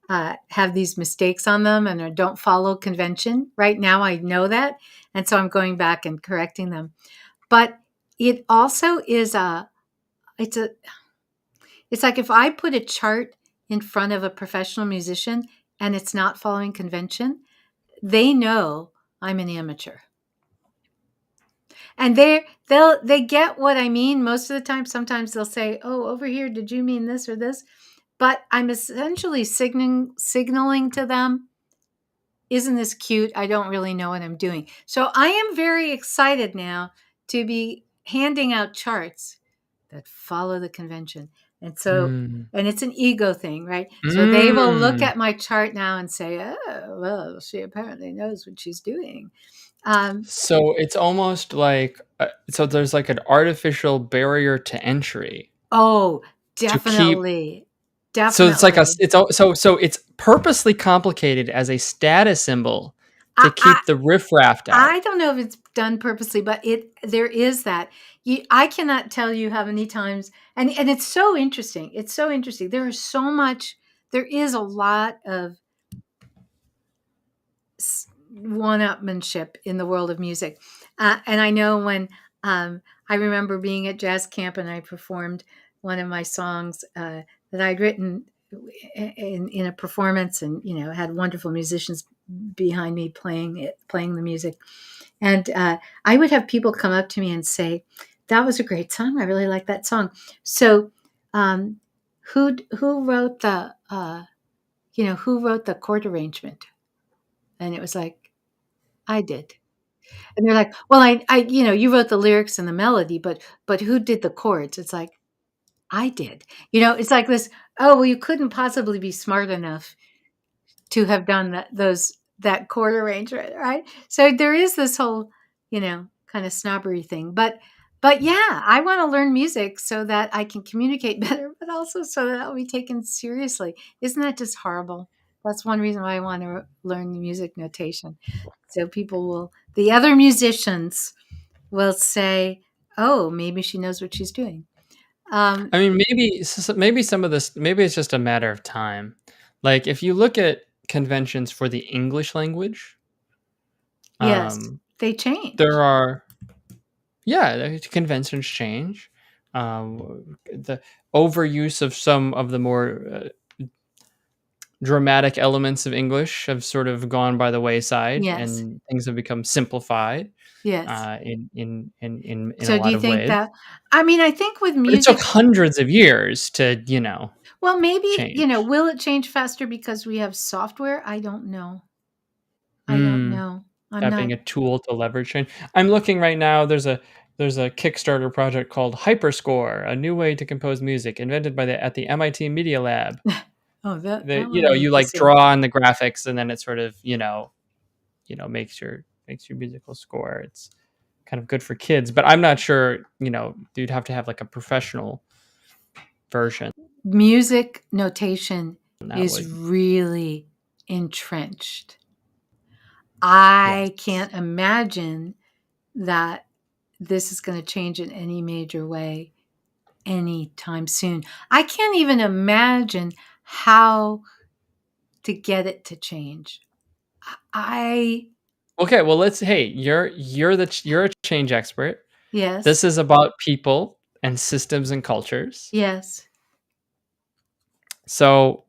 have these mistakes on them and don't follow convention. Right now, I know that, and so I'm going back and correcting them. But it also is it's a it's like if I put a chart in front of a professional musician and it's not following convention, they know I'm an amateur. And they get what I mean most of the time. Sometimes they'll say, "Oh, over here, did you mean this or this?" But I'm essentially signaling to them, "Isn't this cute? I don't really know what I'm doing." So I am very excited now to be handing out charts that follow the convention. And so, Mm. and it's an ego thing, right? So they will look Mm. at my chart now and say, "Oh, well, she apparently knows what she's doing." So it's almost like so there's like an artificial barrier to entry Oh, to keep. definitely. So it's like Definitely. so it's purposely complicated as a status symbol to I, keep the riffraff out. I don't know if it's done purposely, but there is that. I cannot tell you how many times, and it's so interesting. It's so interesting. There is so much. There is a lot of one-upmanship in the world of music, and I know when I remember being at jazz camp and I performed one of my songs that I'd written in a performance, and had wonderful musicians behind me playing the music. And I would have people come up to me and say, "That was a great song. I really like that song." So, um, who wrote the who wrote the chord arrangement? And it was like, I did. And they're like, "Well, I you wrote the lyrics and the melody, but who did the chords?" It's like, I did. It's like this. Oh, well, you couldn't possibly be smart enough to have done that chord arrangement, right? So there is this whole, kind of snobbery thing. But yeah, I want to learn music so that I can communicate better, but also so that I'll be taken seriously. Isn't that just horrible? That's one reason why I want to learn music notation. So the other musicians will say, "Oh, maybe she knows what she's doing." Um, I mean, maybe some of this, maybe it's just a matter of time. Like if you look at conventions for the English language, yes, um, they there change. are, yeah, the conventions change. The overuse of some of the more dramatic elements of English have sort of gone by the wayside, Yes, and things have become simplified yes. in a So do lot you of think ways. that I mean, I think with But it took music, hundreds of years to, well, maybe, change. will it change faster because we have software? I don't know. I don't Mm, know. I'm that not being a tool to leverage change. I'm looking right now. There's a Kickstarter project called Hyperscore, a new way to compose music, invented by the at the MIT Media Lab. Oh, that The that one I you need to like see. draw on the graphics, and then it sort of makes your musical score. It's kind of good for kids, but I'm not sure. You'd have to have like a professional version Music notation that is would. really entrenched. I Yes. can't imagine that this is going to change in any major way anytime soon. I can't even imagine how to get it to change. I Okay, well let's. Hey, you're a change expert. Yes, This is about people and systems and cultures. yes, So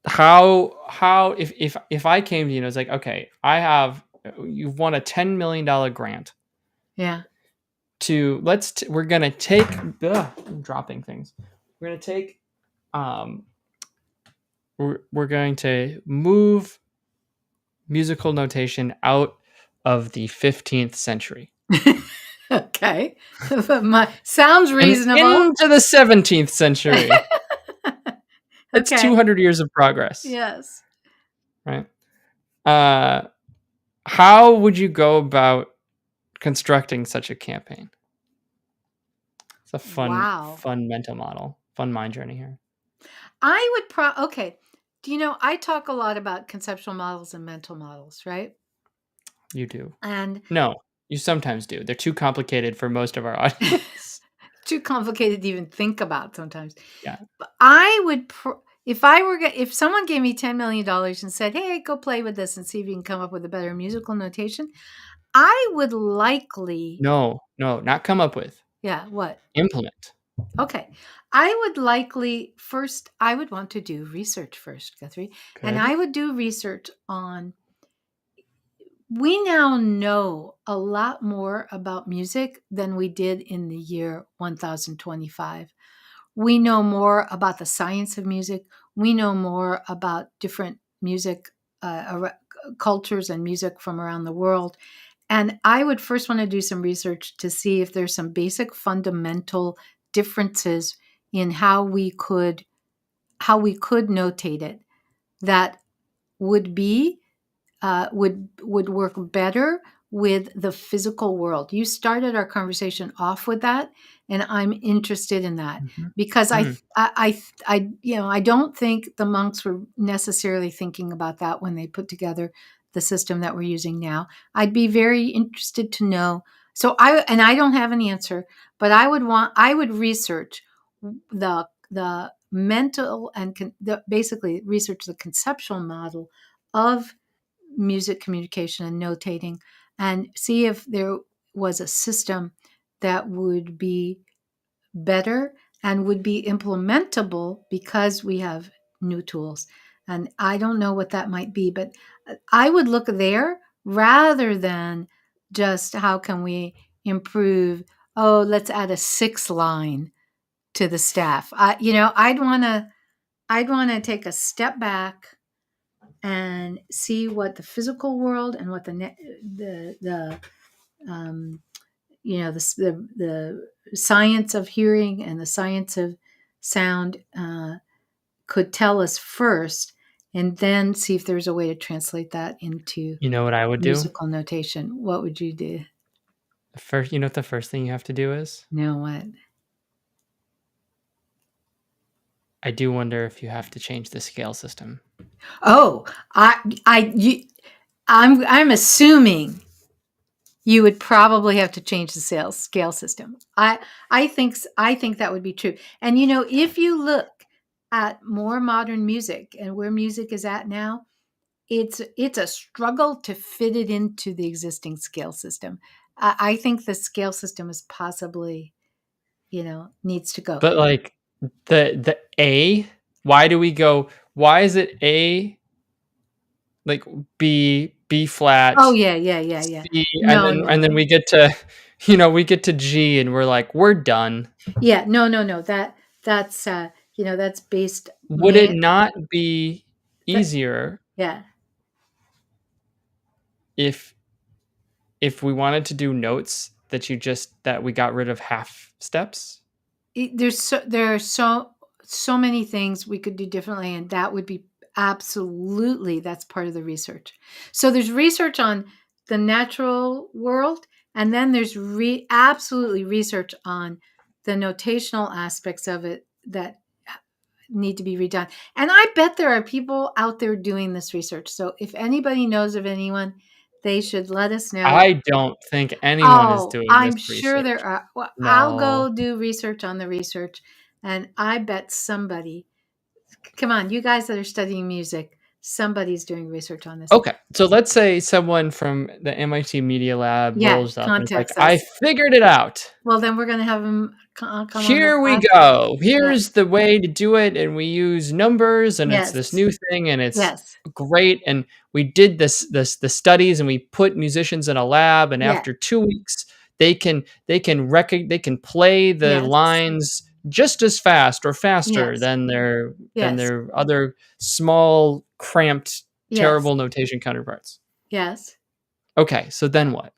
how if I came to you and it's like, okay, you've won a $10 million grant yeah. we're gonna take I'm dropping things. We're gonna take um we're going to move musical notation out of the 15th century Okay. Sounds and reasonable. into the 17th century. It's Okay. 200 years of progress, Yes. right? Uh, how would you go about constructing such a campaign? It's a Wow. fun mental model, fun mind journey here. I would okay. Do you know I talk a lot about conceptual models and mental models, right? You do. And No, you sometimes do. They're too complicated for most of our audience. too complicated to even think about sometimes. Yeah. But I would if someone gave me $10 million and said, "Hey, go play with this and see if you can come up with a better musical notation," I would likely, No, no, not come up with. yeah, what? Implement. Okay. I would likely first, I would want to do research first, Guthrie. And Good. I would do research on, we now know a lot more about music than we did in the year 1025. We know more about the science of music. We know more about different music cultures and music from around the world. And I would first want to do some research to see if there's some basic fundamental differences in how we could notate it that would be would work better with the physical world. You started our conversation off with that, and I'm interested in that Mhm. because Mm. I don't think the monks were necessarily thinking about that when they put together the system that we're using now. I'd be very interested to know. So I don't have an answer, but I would research the mental and basically research the conceptual model of music communication and notating, and see if there was a system that would be better and would be implementable because we have new tools. And I don't know what that might be, but I would look there rather than just how can we improve, oh, let's add a 6th line to the staff. I'd want to take a step back and see what the physical world and what the the science of hearing and the science of sound could tell us first, and then see if there's a way to translate that into You know what I would do? musical notation. What would you do? You know what the first thing you have to do is? Know what? I do wonder if you have to change the scale system. Oh, I'm assuming you would probably have to change the sales scale system. I think that would be true. And if you look at more modern music and where music is at now, it's a struggle to fit it into the existing scale system. I think the scale system is possibly, needs to go. But like the A, why do we go? Why is it A, like B flat, Oh yeah. C, No, and then we get to, we get to G and we're like, we're done. yeah, no. That's that's based Would it not be easier yeah. if we wanted to do notes that we got rid of half steps? There are so many things we could do differently, and that would be absolutely, that's part of the research. So there's research on the natural world, and then there's absolutely research on the notational aspects of it that need to be redone. And I bet there are people out there doing this research. So if anybody knows of anyone, they should let us know. I don't think anyone is Oh, doing I'm this sure research. there are. Well, I'll No. go do research on the research, and I bet somebody. Come on, you guys that are studying music, somebody's doing research on this. Okay, so let's say someone from the MIT Media Lab Yeah, rolls up and is like, contacts I us. figured it out. Well, then we're going to have them come on the Here we podcast. go. Yeah. Here's the way to do it. And we use numbers and it's this Yes. new thing and it's Yes. great. And we did the studies and we put musicians in a lab. And Yeah. after 2 weeks, they can play the Yes. lines just as fast or faster Yes. than their Yes. other small, cramped, Yes. terrible notation counterparts. Yes. Okay, so then what?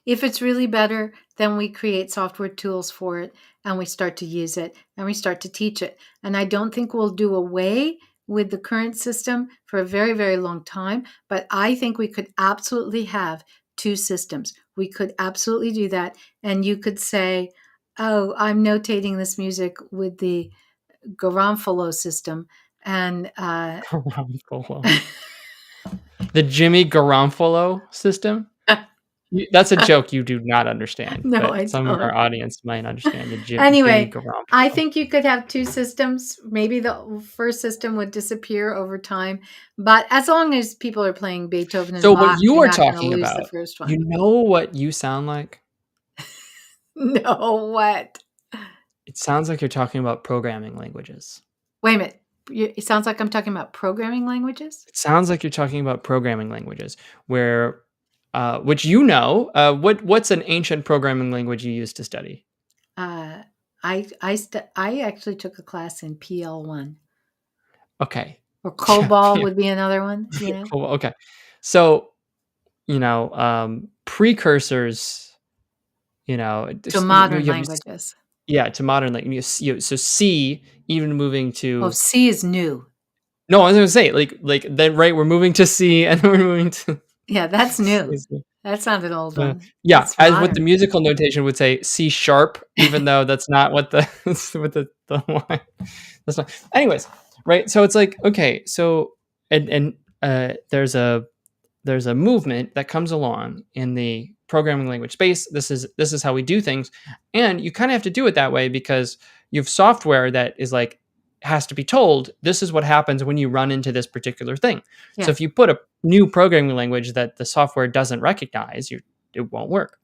If it's really better, then we create software tools for it and we start to use it and we start to teach it. And I don't think we'll do away with the current system for a very, very long time, but I think we could absolutely have 2 systems. We could absolutely do that. And you could say, oh, I'm notating this music with the Garofalo system. And Garofalo. The Jimmy Garofalo system? That's a joke you do not understand. No, but I some of don't. our audience might understand the Jimmy Anyway, Garofalo. I think you could have 2 systems. Maybe the first system would disappear over time, but as long as people are playing Beethoven and So Bach, what you you're are not gonna talking lose about, the first one. you know what you sound like? No, what? It sounds like you're talking about programming languages. Wait a minute. It sounds like I'm talking about programming languages? It sounds like you're talking about programming languages where which what's an ancient programming language you used to study? I actually took a class in PL1. Okay. Or COBOL would be another one, Cool. Okay. So, precursors, to modern languages. Yeah, to modern languages. So C, even moving to. Oh, C is new. No, I was going to say like then right, we're moving to C and then we're moving to. Yeah, that's new. That's not an old one. Yeah, That's as modern. what the musical notation would say, C sharp, even though that's not what the line. That's not. Anyways, right? So it's like, okay, so and there's a movement that comes along in the programming language space. This is how we do things, and you kind of have to do it that way because you have software that is like has to be told this is what happens when you run into this particular thing. So Yeah. if you put a new programming language that the software doesn't recognize, it won't work.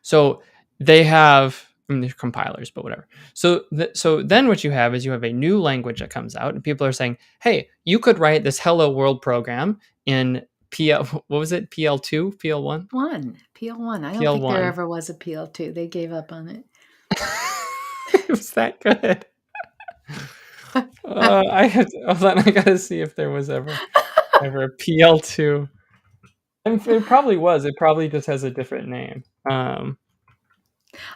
So they have, I mean, they're compilers, but whatever. So then what you have is you have a new language that comes out, and people are saying, "Hey, you could write this Hello World program in PL. What was it? PL2, PL1, PL1. I don't think there PL1." ever was a PL2. They gave up on it. It was that good. I have to, hold on. I gotta see if there was ever a PL2. And it probably was. It probably just has a different name. All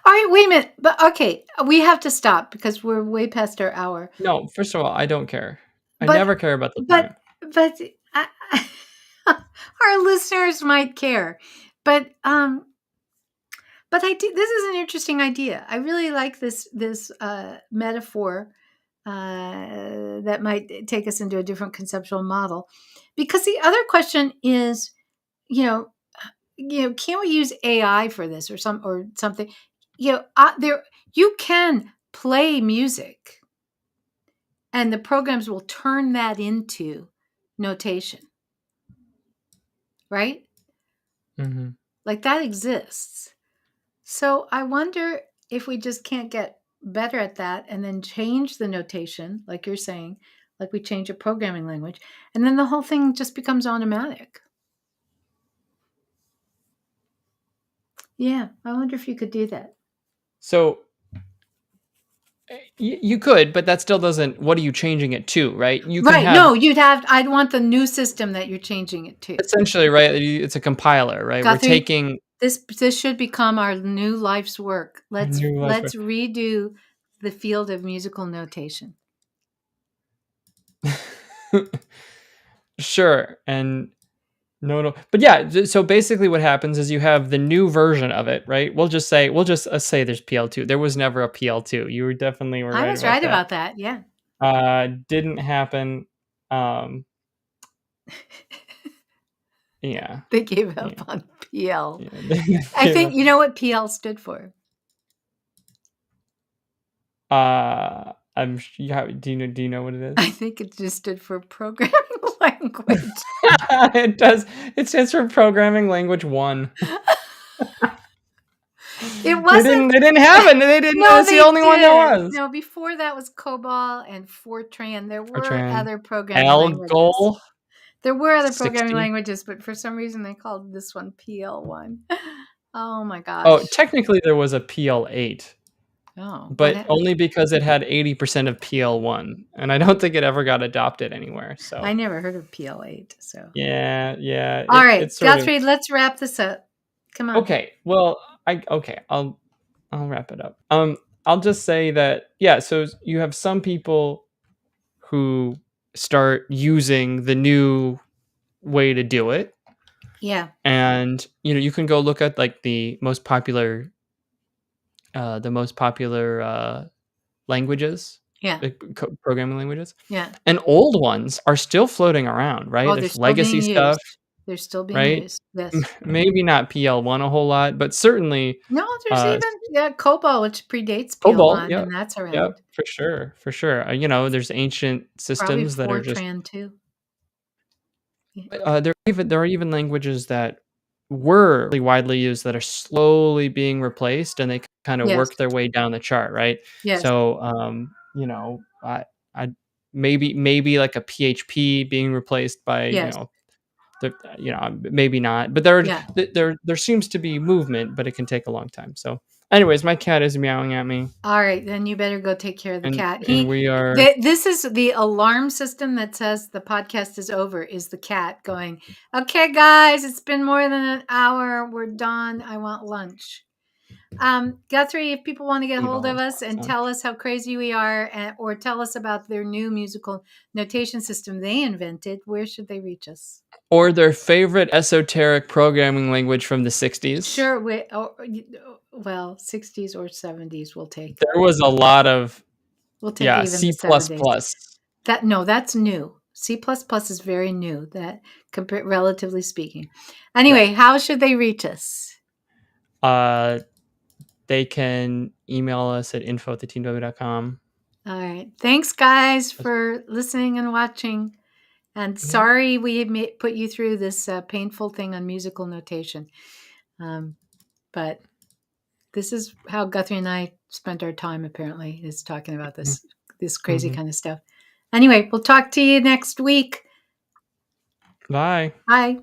right, wait a minute. But okay, we have to stop because we're way past our hour. No, first of all, I don't care. I But never care about the time. but our listeners might care. But this is an interesting idea. I really like this metaphor that might take us into a different conceptual model. Because the other question is, can we use AI for this or something? You can play music, and the programs will turn that into notation, right? Mm-hmm. Like that exists. So I wonder if we just can't get better at that and then change the notation, like you're saying, like we change a programming language, and then the whole thing just becomes automatic. Yeah, I wonder if you could do that. So you could, but that still doesn't. What are you changing it to, right? You can have, No, I'd want the new system that you're changing it to. essentially, right? It's a compiler, right? Guthrie, We're taking this should become our new life's work. Let's redo the field of musical notation. Sure, and no, but yeah. So basically, what happens is you have the new version of it, right? We'll just say there's PL2. There was never a PL2. You were definitely right. I was right about that. Yeah. Didn't happen. Yeah. They gave up on PL. Yeah. I think you know what PL stood for. Do you know what it is? I think it just stood for programming language. It does. It stands for Programming Language 1. It wasn't. They didn't have it. They didn't. No, It's the only one there was. No, before that was COBOL and Fortran. There were Fortran. other programming Algol. languages. There were other 60. programming languages, but for some reason they called this one PL1. Oh my gosh. Oh, technically there was a PL8. Oh, but only because it had 80% of PL1, and I don't think it ever got adopted anywhere. So I never heard of PL8. So yeah. All right, Guthrie, let's wrap this up. Come on. Okay. Well, I'll wrap it up. I'll just say that so you have some people who start using the new way to do it. Yeah. And you can go look at like the most popular languages. Yeah. Programming languages. Yeah. And old ones are still floating around, right? Oh, there's legacy stuff. They're still being used. Yes. Maybe not PL1 a whole lot, but certainly. No, there's even COBOL, which predates PL1, and that's around. Yep, for sure. There's ancient systems that are just. Fortran too. Yeah. There are even languages that were really widely used that are slowly being replaced, and they kind of work their way down the chart, right? Yes. So, I maybe like a PHP being replaced by maybe not, but there seems to be movement, but it can take a long time. So anyways, my cat is meowing at me. All right, then you better go take care of the cat. This is the alarm system that says the podcast is over, is the cat going, okay guys, it's been more than an hour, we're done, I want lunch. Guthrie, if people want to get hold of us and tell us how crazy we are, or tell us about their new musical notation system they invented, where should they reach us? Or their favorite esoteric programming language from the 60s. Sure. 60s or 70s we'll take. There was a lot of C++. That's That's new. C++ is very new, that relatively speaking. Yeah. Anyway, how should they reach us? They can email us at info@teenw.com. All right. Thanks, guys, for listening and watching. And sorry we put you through this painful thing on musical notation. But this is how Guthrie and I spent our time, apparently, is talking about this crazy kind of stuff. Anyway, we'll talk to you next week. Bye. Bye.